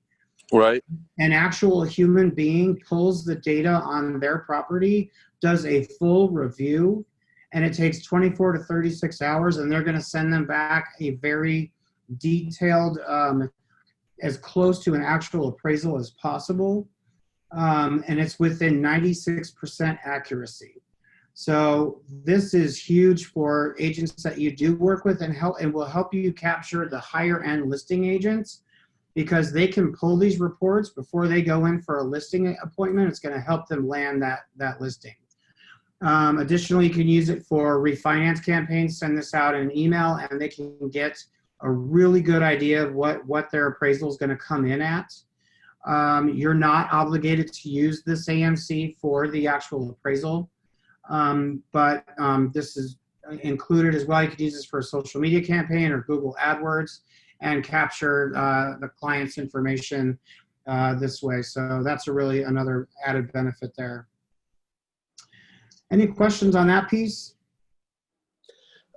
Right. An actual human being pulls the data on their property, does a full review, and it takes 24 to 36 hours, and they're going to send them back a very detailed, as close to an actual appraisal as possible, and it's within 96% accuracy. So this is huge for agents that you do work with, and will help you capture the higher end listing agents because they can pull these reports before they go in for a listing appointment. It's going to help them land that listing. Additionally, you can use it for refinance campaigns. Send this out in an email, and they can get a really good idea of what their appraisal is going to come in at. You're not obligated to use this AMC for the actual appraisal, but this is included as well. You could use this for a social media campaign or Google AdWords and capture the client's information this way. So that's another added benefit there. Any questions on that piece?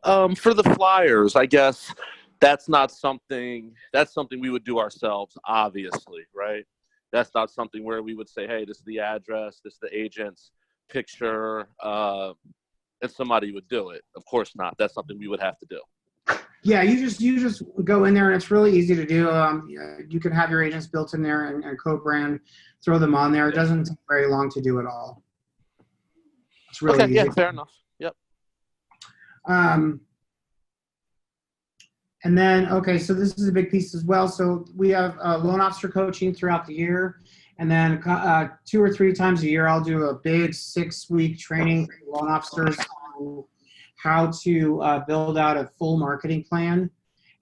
For the flyers, I guess that's something we would do ourselves, obviously, right? That's not something where we would say, hey, this is the address, this is the agent's picture, and somebody would do it. Of course not. That's something we would have to do. Yeah, you just go in there, and it's really easy to do. You can have your agents built in there and co-brand, throw them on there. It doesn't take very long to do it all. It's really easy. Yeah, fair enough. Yep. And then, okay, so this is a big piece as well. So we have loan officer coaching throughout the year. And then 2 or 3 times a year, I'll do a big 6-week training for loan officers on how to build out a full marketing plan.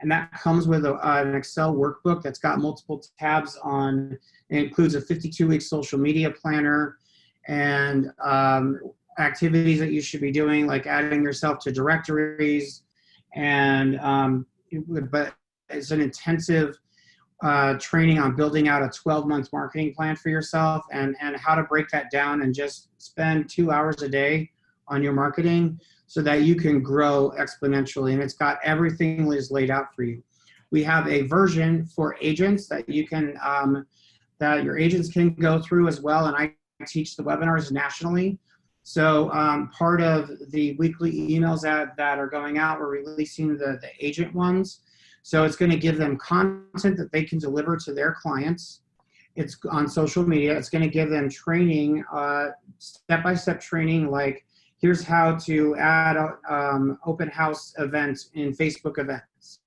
And that comes with an Excel workbook that's got multiple tabs on. It includes a 52-week social media planner and activities that you should be doing, like adding yourself to directories. And but it's an intensive training on building out a 12-month marketing plan for yourself and how to break that down and just spend 2 hours a day on your marketing so that you can grow exponentially. And it's got everything is laid out for you. We have a version for agents that you can that your agents can go through as well. And I teach the webinars nationally. So part of the weekly emails that are going out, we're releasing the agent ones. So it's going to give them content that they can deliver to their clients. It's on social media. It's going to give them training, step-by-step training, like here's how to add open house events in Facebook events.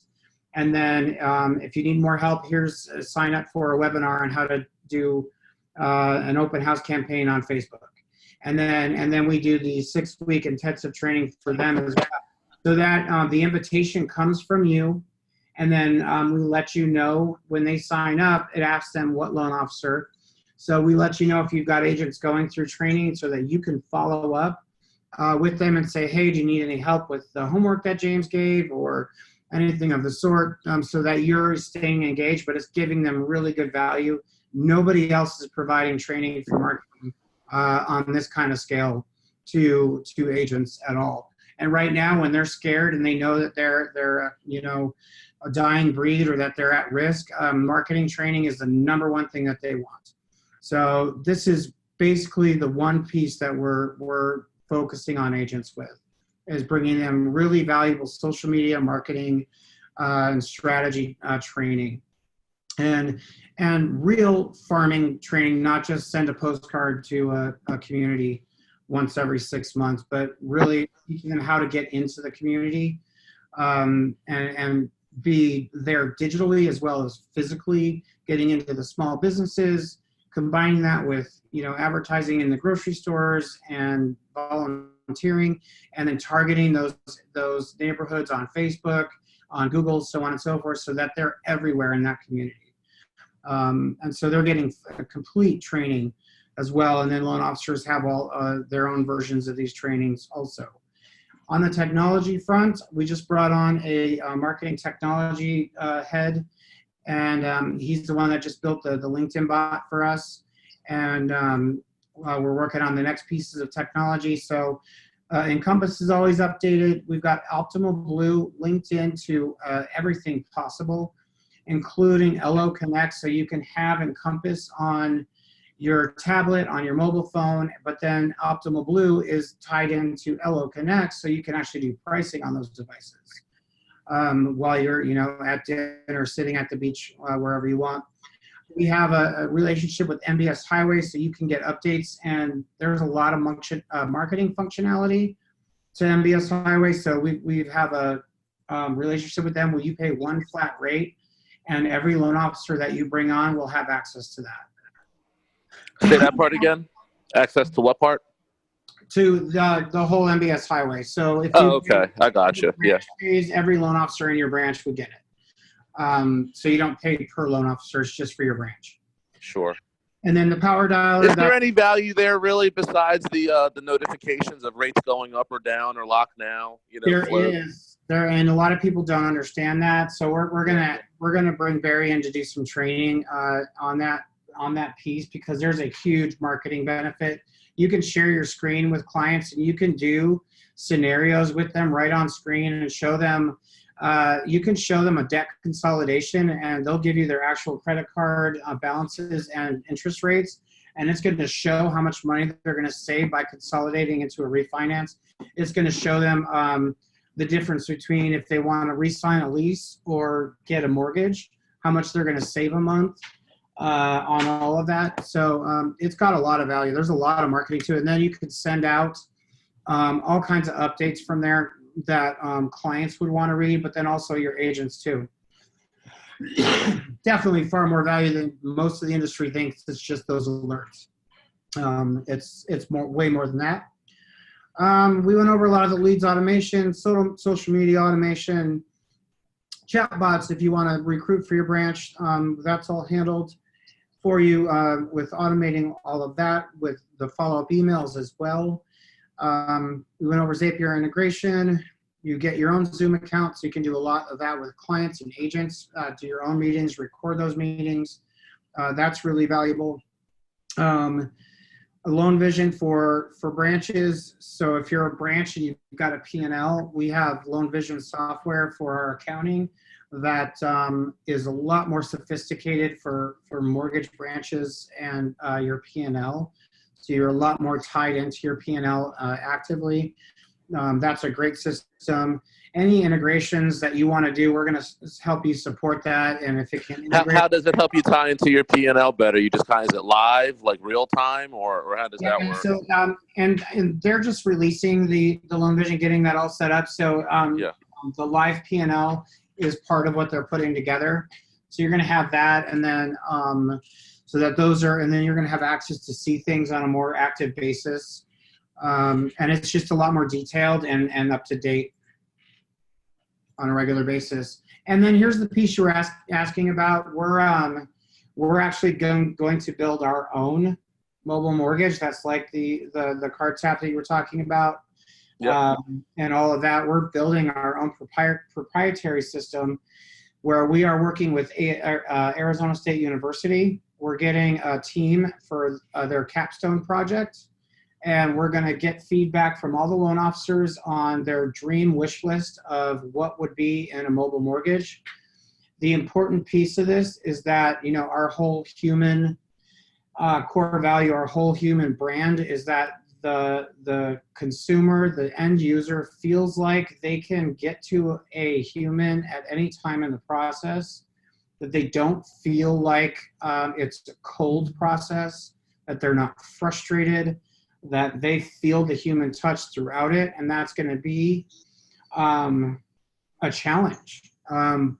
And then if you need more help, here's a sign up for a webinar on how to do an open house campaign on Facebook. And then we do the 6-week intensive training for them as well. So that the invitation comes from you, and then we let you know when they sign up. It asks them what loan officer. So we let you know if you've got agents going through training so that you can follow up with them and say, hey, do you need any help with the homework that James gave or anything of the sort, so that you're staying engaged, but it's giving them really good value. Nobody else is providing training for marketing on this kind of scale to agents at all. And right now, when they're scared and they know that they're a dying breed or that they're at risk, marketing training is the #1 thing that they want. So this is basically the one piece that we're focusing on agents with, is bringing them really valuable social media marketing and strategy training. And real farming training, not just send a postcard to a community once every 6 months, but really teaching them how to get into the community and be there digitally as well as physically, getting into the small businesses, combining that with advertising in the grocery stores and volunteering, and then targeting those neighborhoods on Facebook, on Google, so on and so forth, so that they're everywhere in that community. And so they're getting a complete training as well. And then loan officers have all their own versions of these trainings also. On the technology front, we just brought on a marketing technology head, and he's the one that just built the LinkedIn bot for us. And we're working on the next pieces of technology. So Encompass is always updated. We've got Optimal Blue linked into everything possible, including LO Connect, so you can have Encompass on your tablet, on your mobile phone, but then Optimal Blue is tied into LO Connect, so you can actually do pricing on those devices while you're at dinner, sitting at the beach, wherever you want. We have a relationship with MBS Highway, so you can get updates, and there's a lot of marketing functionality to MBS Highway. So we have a relationship with them where you pay one flat rate, and every loan officer that you bring on will have access to that. Say that part again. Access to what part? To the whole MBS highway. So if Oh, you okay. I got you. Yeah. pays, every loan officer in your branch would get it. So you don't pay per loan officer, it's just for your branch. Sure. And then the power dialer. Is there any value there really besides the notifications of rates going up or down or lock now? There is, and a lot of people don't understand that. So we're gonna bring Barry in to do some training on that piece, because there's a huge marketing benefit. You can share your screen with clients, and you can do scenarios with them right on screen and show them. You can show them a debt consolidation, and they'll give you their actual credit card balances and interest rates, and it's going to show how much money they're going to save by consolidating into a refinance. It's going to show them the difference between if they want to re-sign a lease or get a mortgage, how much they're going to save a month on all of that. So it's got a lot of value. There's a lot of marketing to it, and then you could send out all kinds of updates from there that clients would want to read, but then also your agents too. Definitely far more value than most of the industry thinks. It's just those alerts. It's way more than that. We went over a lot of the leads automation, social media automation, chatbots. If you want to recruit for your branch, that's all handled for you with automating all of that with the follow-up emails as well. We went over Zapier integration. You get your own Zoom account, so you can do a lot of that with clients and agents. Do your own meetings, record those meetings. That's really valuable. A loan vision for branches. So if you're a branch and you've got a P&L, we have loan vision software for our accounting that is a lot more sophisticated for mortgage branches and your P&L. So you're a lot more tied into your P&L actively. That's a great system. Any integrations that you want to do, we're going to help you support that. And if it can integrate, how does it help you tie into your P&L better? You just is it live, like real time, or how does that work? So and they're just releasing the loan vision, getting that all set up. So the live P&L is part of what they're putting together. So you're going to have that, and then so that those are, and then you're going to have access to see things on a more active basis. And it's just a lot more detailed and up to date on a regular basis. And then here's the piece you were asking about. We're actually going to build our own mobile mortgage. That's like the card tap that you were talking about. Yep. And all of that. We're building our own proprietary system where we are working with Arizona State University. We're getting a team for their capstone project. And we're going to get feedback from all the loan officers on their dream wish list of what would be in a mobile mortgage. The important piece of this is that, our whole human core value, our whole human brand is that the consumer, the end user feels like they can get to a human at any time in the process, that they don't feel like it's a cold process, that they're not frustrated, that they feel the human touch throughout it, and that's going to be a challenge,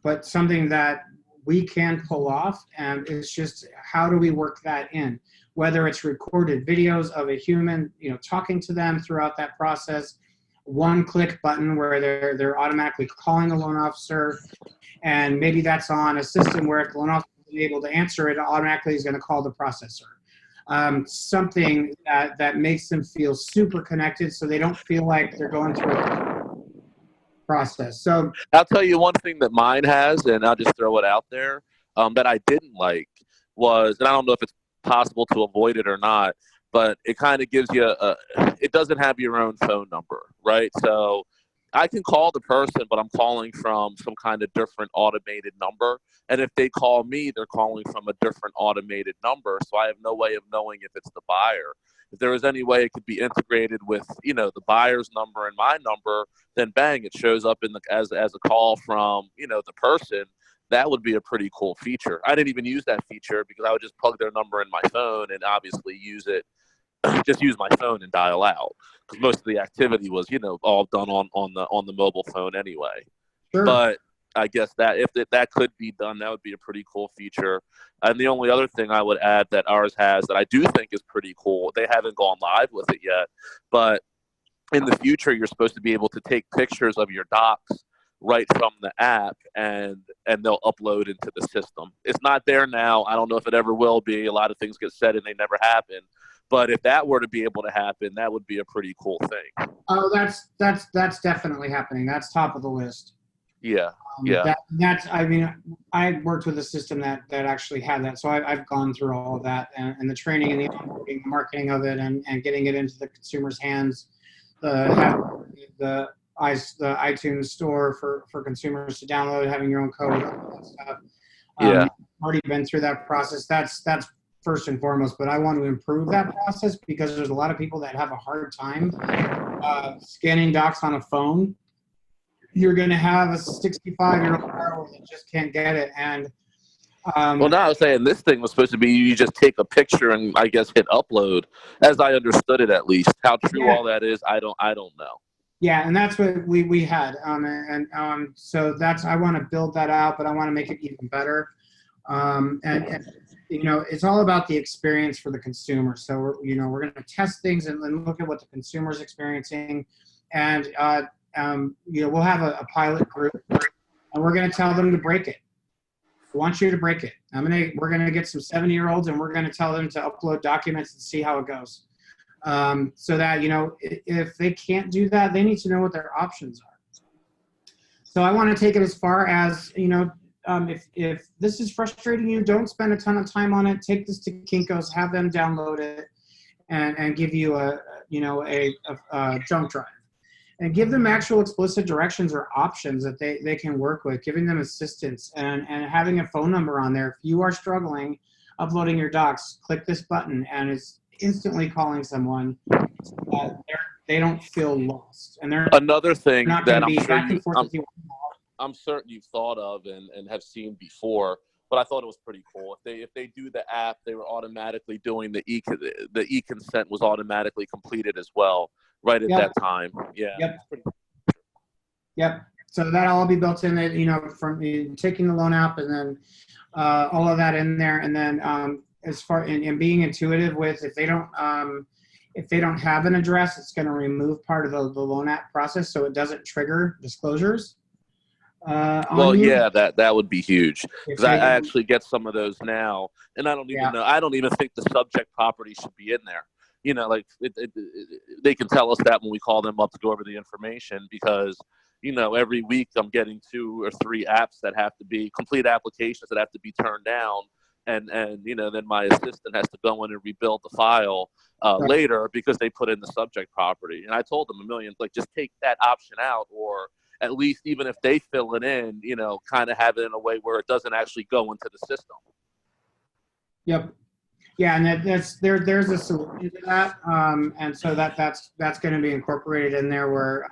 but something that we can pull off. And it's just, how do we work that in? Whether it's recorded videos of a human, talking to them throughout that process, one-click button where they're automatically calling a loan officer, and maybe that's on a system where if the loan officer isn't able to answer it, automatically is going to call the processor. Something that makes them feel super connected, so they don't feel like they're going through a process. So I'll tell you one thing that mine has, and I'll just throw it out there, that I didn't like was, and I don't know if it's possible to avoid it or not, but it kind of gives you it doesn't have your own phone number, right? So I can call the person, but I'm calling from some kind of different automated number. And if they call me, they're calling from a different automated number. So I have no way of knowing if it's the buyer. If there was any way it could be integrated with, the buyer's number and my number, then bang, it shows up as a call from, the person. That would be a pretty cool feature. I didn't even use that feature because I would just plug their number in my phone and obviously use my phone and dial out, because most of the activity was, all done on the mobile phone anyway. Sure. But I guess that if that could be done, that would be a pretty cool feature. And the only other thing I would add that ours has that I do think is pretty cool, they haven't gone live with it yet, but in the future, you're supposed to be able to take pictures of your docs right from the app, and they'll upload into the system. It's not there now. I don't know if it ever will be. A lot of things get said and they never happen. But if that were to be able to happen, that would be a pretty cool thing. Oh, that's definitely happening. That's top of the list. Yeah, yeah. That's. I mean, I worked with a system that actually had that, so I've gone through all of that and the training and the onboarding, the marketing of it, and getting it into the consumer's hands. The iTunes store for consumers to download, having your own code, all that stuff. Yeah. Already been through that process. That's first and foremost, but I want to improve that process because there's a lot of people that have a hard time scanning docs on a phone. You're going to have a 65-year-old girl that just can't get it. And well, now I was saying this thing was supposed to be you just take a picture and I guess hit upload, as I understood it at least. How true all that is, I don't know. Yeah, and that's what we had, so that's I want to build that out, but I want to make it even better. And it's all about the experience for the consumer. So we're going to test things and look at what the consumer's experiencing, and we'll have a pilot group, and we're going to tell them to break it. I want you to break it. We're going to get some 70-year-olds, and we're going to tell them to upload documents and see how it goes. So that, if they can't do that, they need to know what their options are. So I want to take it as far as, if this is frustrating you, don't spend a ton of time on it. Take this to Kinko's, have them download it, and give you a jump drive. And give them actual explicit directions or options that they can work with, giving them assistance and having a phone number on there. If you are struggling uploading your docs, click this button, and it's instantly calling someone. They don't feel lost. And they're another thing not that I'm certain you've thought of and have seen before, but I thought it was pretty cool. If they do the app, they were automatically doing the e-consent was automatically completed as well, right at that time. Yeah. Yep. So that'll all be built in, from taking the loan app and then all of that in there. And then as far in being intuitive with, if they don't have an address, it's going to remove part of the loan app process, so it doesn't trigger disclosures. That would be huge, because I actually get some of those now, and I don't even know. I don't even think the subject property should be in there. They can tell us that when we call them up to go over the information, because every week I'm getting 2 or 3 apps that have to be complete applications that have to be turned down. And then my assistant has to go in and rebuild the file later because they put in the subject property. And I told them a million, just take that option out, or at least even if they fill it in, kind of have it in a way where it doesn't actually go into the system. Yep. Yeah, and there's a solution to that, and so that's going to be incorporated in there where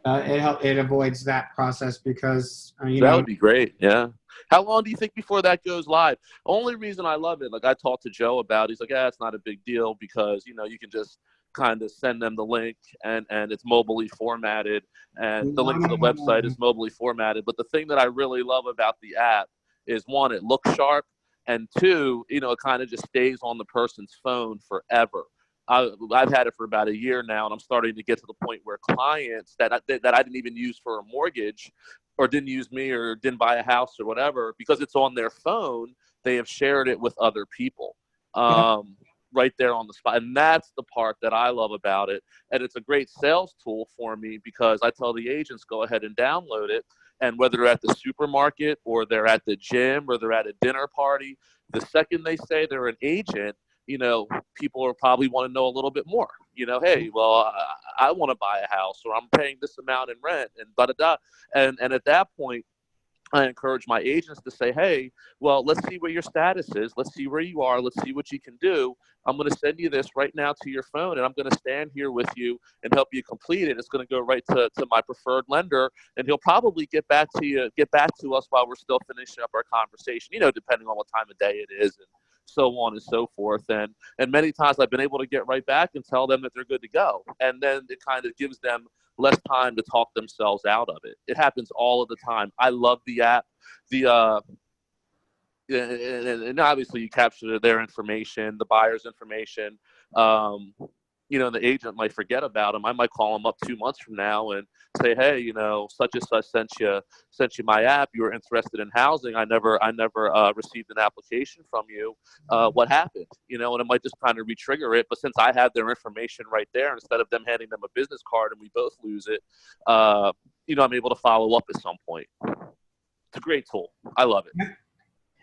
it avoids that process, because that would be great. Yeah. How long do you think before that goes live? Only reason I love it, I talked to Joe about it. He's like, it's not a big deal, because, you can just kind of send them the link and it's mobily formatted, and the link to the website is mobily formatted. But the thing that I really love about the app is, one, it looks sharp, and 2, it kind of just stays on the person's phone forever. I've had it for about a year now, and I'm starting to get to the point where clients that I didn't even use for a mortgage, or didn't use me, or didn't buy a house or whatever, because it's on their phone, they have shared it with other people right there on the spot. And that's the part that I love about it. And it's a great sales tool for me, because I tell the agents, go ahead and download it. And whether they're at the supermarket, or they're at the gym, or they're at a dinner party, the second they say they're an agent, people are probably want to know a little bit more. Hey, well, I want to buy a house, or I'm paying this amount in rent, and da-da-da. And at that point, I encourage my agents to say, hey, well, let's see what your status is. Let's see where you are. Let's see what you can do. I'm going to send you this right now to your phone, and I'm going to stand here with you and help you complete it. It's going to go right to my preferred lender, and he'll probably get back to us while we're still finishing up our conversation, depending on what time of day it is, and so on and so forth. And many times I've been able to get right back and tell them that they're good to go. And then it kind of gives them less time to talk themselves out of it. It happens all of the time. I love the app. The and obviously you capture their information, the buyer's information. The agent might forget about them. I might call them up 2 months from now and say, hey, such and such sent you my app. You were interested in housing. I never received an application from you. What happened? And it might just kind of re-trigger it. But since I have their information right there, instead of them handing them a business card and we both lose it, I'm able to follow up at some point. It's a great tool. I love it.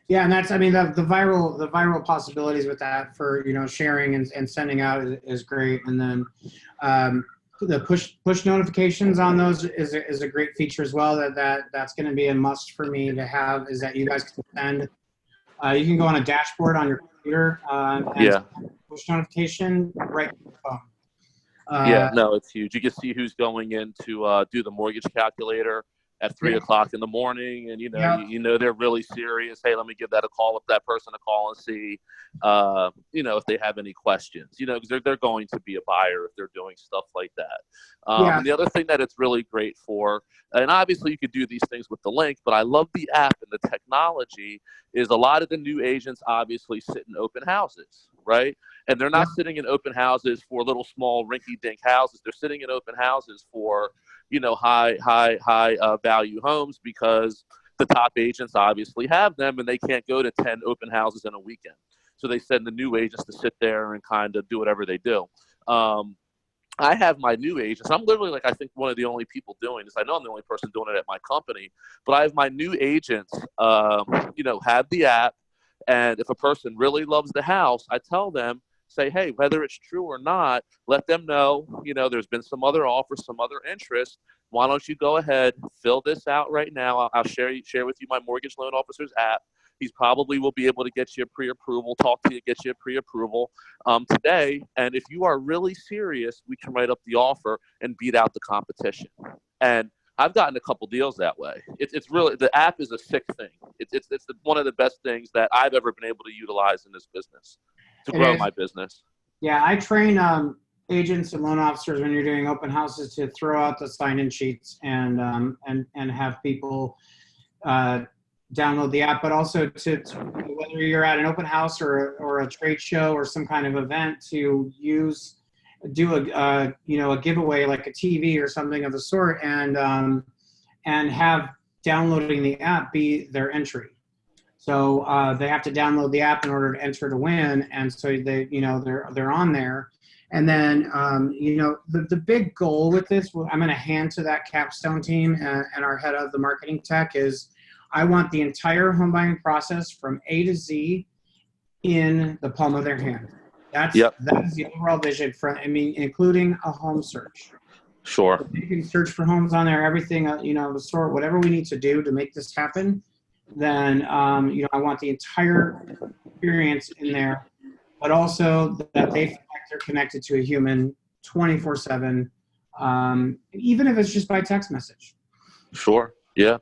Yeah, and that's, the viral possibilities with that for, sharing and sending out is great. And then the push notifications on those is a great feature as well. That's going to be a must for me to have, is that you guys can send, you can go on a dashboard on your computer and push notification right on your phone. It's huge. You can see who's going in to do the mortgage calculator at 3 o'clock in the morning, and they're really serious. Hey, let me give that person a call and see, if they have any questions. Because they're going to be a buyer if they're doing stuff like that. And the other thing that it's really great for, and obviously you could do these things with the link, but I love the app and the technology. Is a lot of the new agents obviously sit in open houses, right? And they're not sitting in open houses for little small rinky-dink houses. They're sitting in open houses for high value homes, because the top agents obviously have them and they can't go to 10 open houses in a weekend. So they send the new agents to sit there and kind of do whatever they do. I have my new agents. I'm literally I think one of the only people doing this. I know I'm the only person doing it at my company, but I have my new agents, have the app. And if a person really loves the house, I tell them, say, hey, whether it's true or not, let them know, there's been some other offers, some other interest. Why don't you go ahead, fill this out right now? I'll share with you my mortgage loan officer's app. He's probably will be able to get you a pre-approval, talk to you, get you a pre-approval today. And if you are really serious, we can write up the offer and beat out the competition. And I've gotten a couple deals that way. It's really, the app is a sick thing. It's one of the best things that I've ever been able to utilize in this business to grow my business. Yeah, I train agents and loan officers when you're doing open houses to throw out the sign-in sheets and have people download the app, but also to whether you're at an open house or a trade show or some kind of event, to do a giveaway like a TV or something of the sort, and have downloading the app be their entry. So they have to download the app in order to enter to win, and so they're on there. And then the big goal with this, I'm going to hand to that capstone team and our head of the marketing tech, is I want the entire home buying process from A to Z in the palm of their hand. That is the overall vision including a home search. Sure. You can search for homes on there, everything, the sort, whatever we need to do to make this happen. Then, I want the entire experience in there, but also that they feel like they're connected to a human 24/7, even if it's just by text message. Sure. Yeah.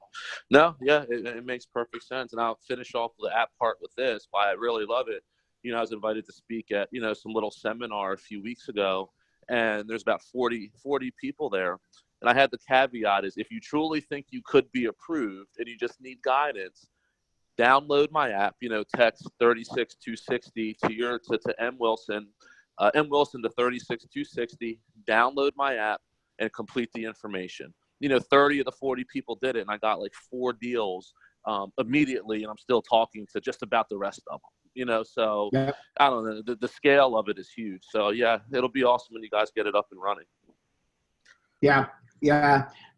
No, yeah, it makes perfect sense. And I'll finish off the app part with this, why I really love it. I was invited to speak at, some little seminar a few weeks ago, and there's about 40 people there. And I had the caveat is, if you truly think you could be approved and you just need guidance, download my app, text 36260 to M Wilson to 36260, download my app and complete the information. 30 of the 40 people did it, and I got like 4 deals immediately, and I'm still talking to just about the rest of them. So yeah. I don't know, the scale of it is huge. So yeah, it'll be awesome when you guys get it up and running. Yeah.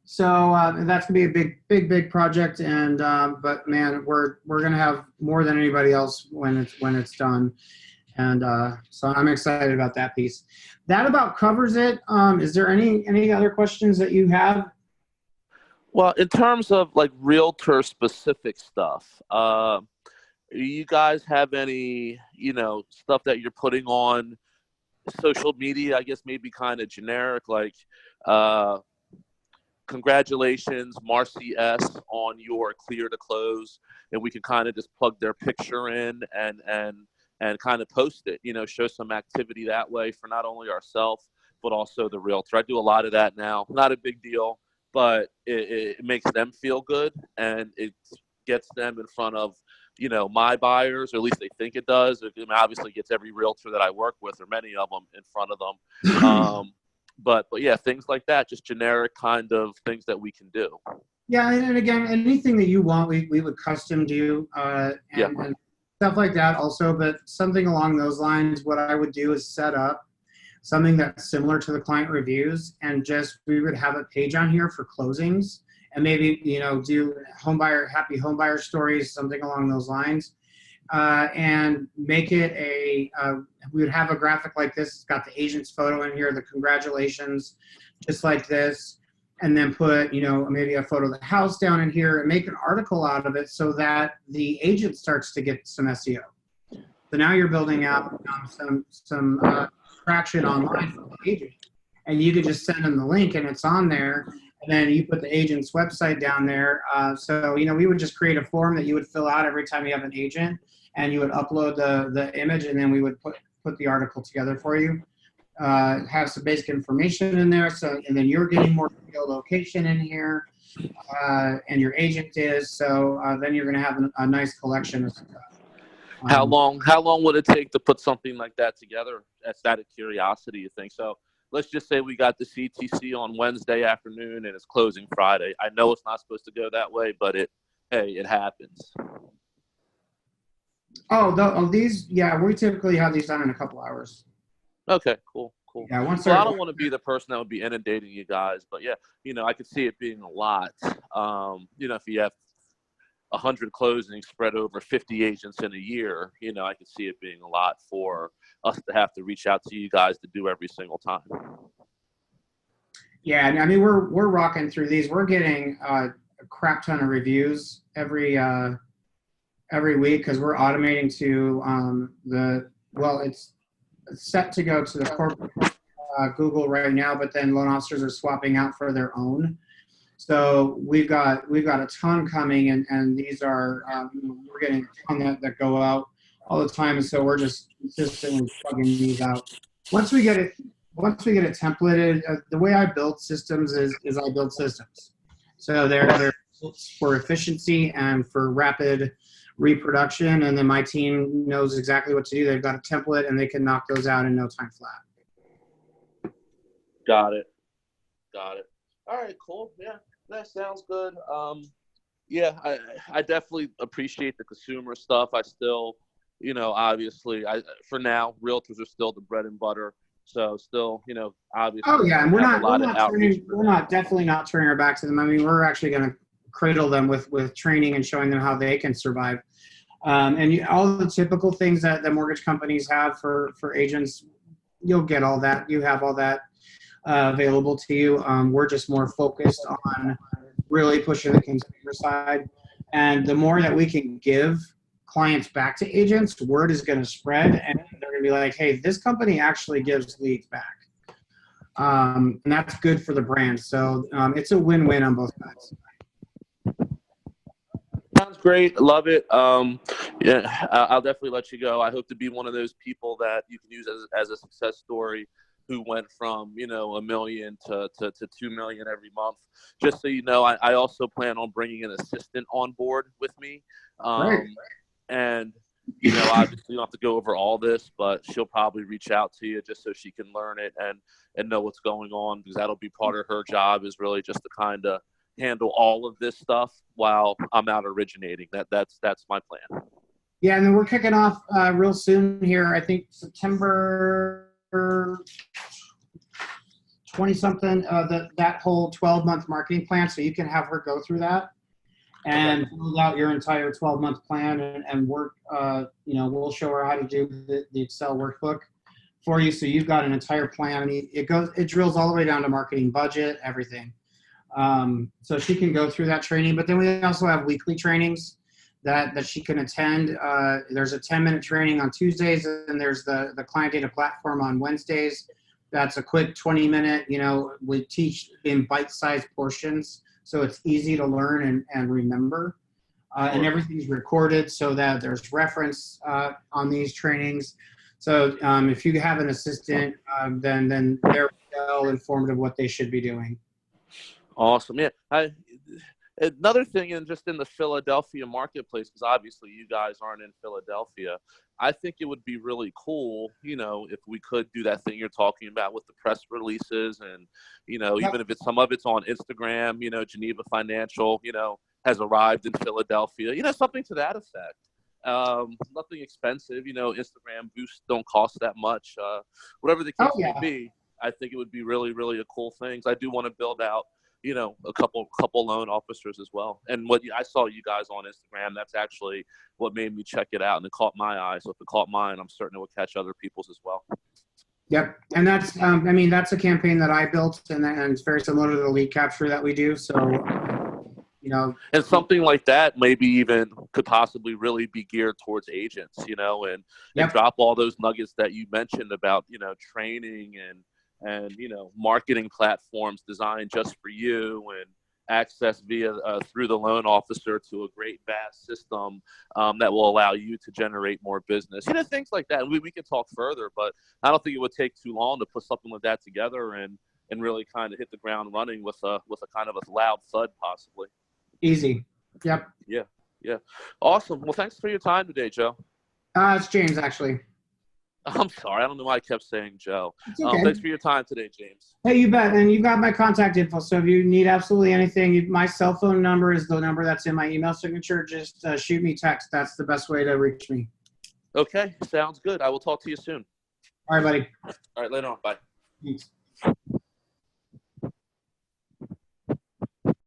So that's gonna be a big project, and but man, we're gonna have more than anybody else when it's done, and so I'm excited about that piece. That about covers it. Is there any other questions that you have? Well, in terms of like realtor specific stuff, you guys have any stuff that you're putting on social media? I guess maybe kind of generic, like congratulations, Marcy S, on your clear to close, and we can kind of just plug their picture in and kind of post it, show some activity that way for not only ourselves, but also the realtor. I do a lot of that now. Not a big deal, but it makes them feel good, and it gets them in front of, my buyers, or at least they think it does. It obviously gets every realtor that I work with, or many of them, in front of them. But yeah, things like that, just generic kind of things that we can do. Yeah, and again, anything that you want, we would custom do, and stuff like that also. But something along those lines, what I would do is set up something that's similar to the client reviews, and we would have a page on here for closings, and maybe do happy home buyer stories, something along those lines, and make it we would have a graphic like this. It's got the agent's photo in here, the congratulations, just like this. And then put, maybe a photo of the house down in here, and make an article out of it so that the agent starts to get some SEO. So now you're building out some traction online for the agent, and you could just send them the link, and it's on there. And then you put the agent's website down there. So we would just create a form that you would fill out every time you have an agent, and you would upload the image, and then we would put the article together for you. Have some basic information in there, and then you're getting more location in here, and your agent is, so then you're going to have a nice collection of stuff. How long would it take to put something like that together? That's out of curiosity, you think? So let's just say we got the CTC on Wednesday afternoon and it's closing Friday. I know it's not supposed to go that way, but it happens. These, we typically have these done in a couple hours. Okay, cool. Yeah, I don't want to be the person that would be inundating you guys, but yeah, I could see it being a lot. If you have 100 closings spread over 50 agents in a year, I could see it being a lot for us to have to reach out to you guys to do every single time. Yeah, I mean, we're rocking through these. We're getting a crap ton of reviews every week because we're automating to it's set to go to the corporate Google right now, but then loan officers are swapping out for their own. So we've got a ton coming, and these are we're getting a ton that go out all the time, and so we're just consistently plugging these out. Once we get it templated, the way I build systems is I build systems. So they're for efficiency and for rapid reproduction, and then my team knows exactly what to do. They've got a template, and they can knock those out in no time flat. Got it. All right, cool. Yeah, that sounds good. I definitely appreciate the consumer stuff. I still, obviously, for now, realtors are still the bread and butter. So still, obviously. Oh yeah, and we're definitely not turning our back to them. I mean, we're actually going to cradle them with training and showing them how they can survive. And all the typical things that the mortgage companies have for agents, you'll get all that. You have all that available to you. We're just more focused on really pushing the consumer side. And the more that we can give clients back to agents, word is going to spread, and they're going to be like, hey, this company actually gives leads back. And that's good for the brand. So it's a win-win on both sides. Sounds great. Love it. I'll definitely let you go. I hope to be one of those people that you can use as a success story, who went from, $1 million to 2 million every month. Just so you know, I also plan on bringing an assistant on board with me. Right. And, obviously you don't have to go over all this, but she'll probably reach out to you just so she can learn it and know what's going on, because that'll be part of her job, is really just to kind of handle all of this stuff while I'm out originating. That's my plan. Yeah, and then we're kicking off real soon here. I think September 20-something, that whole 12-month marketing plan, so you can have her go through that and build out your entire 12-month plan and work. We'll show her how to do the Excel workbook for you, so you've got an entire plan. It drills all the way down to marketing budget, everything. So she can go through that training, but then we also have weekly trainings that she can attend. There's a 10-minute training on Tuesdays, and there's the client data platform on Wednesdays. That's a quick 20-minute, we teach in bite-sized portions, so it's easy to learn and remember. And everything's recorded so that there's reference on these trainings. So if you have an assistant, then there we well informed of what they should be doing. Awesome. Yeah. Another thing, and just in the Philadelphia marketplace, because obviously you guys aren't in Philadelphia, I think it would be really cool, if we could do that thing you're talking about with the press releases, and, Yep. even if some of it's on Instagram, Geneva Financial, has arrived in Philadelphia, something to that effect. Nothing expensive, Instagram boosts don't cost that much. Whatever the case may be, I think it would be really, really a cool thing. I do want to build out, a couple loan officers as well. And what I saw you guys on Instagram, that's actually what made me check it out, and it caught my eye. So if it caught mine, I'm certain it would catch other people's as well. Yep. And that's, that's a campaign that I built, and it's very similar to the lead capture that we do. So, and something like that maybe even could possibly really be geared towards agents, and drop all those nuggets that you mentioned about, training and marketing platforms designed just for you, and access via through the loan officer to a great vast system that will allow you to generate more business, things like that. We can talk further, but I don't think it would take too long to put something like that together and really kind of hit the ground running with a kind of a loud thud, possibly. Easy. Yep. Yeah. Awesome. Well, thanks for your time today, Joe. It's James, actually. I'm sorry. I don't know why I kept saying Joe. Okay. Thanks for your time today, James. Hey, you bet. And you got my contact info. So if you need absolutely anything, my cell phone number is the number that's in my email signature. Just shoot me text. That's the best way to reach me. Okay. Sounds good. I will talk to you soon. All right, buddy. All right. Later on. Bye. Thanks.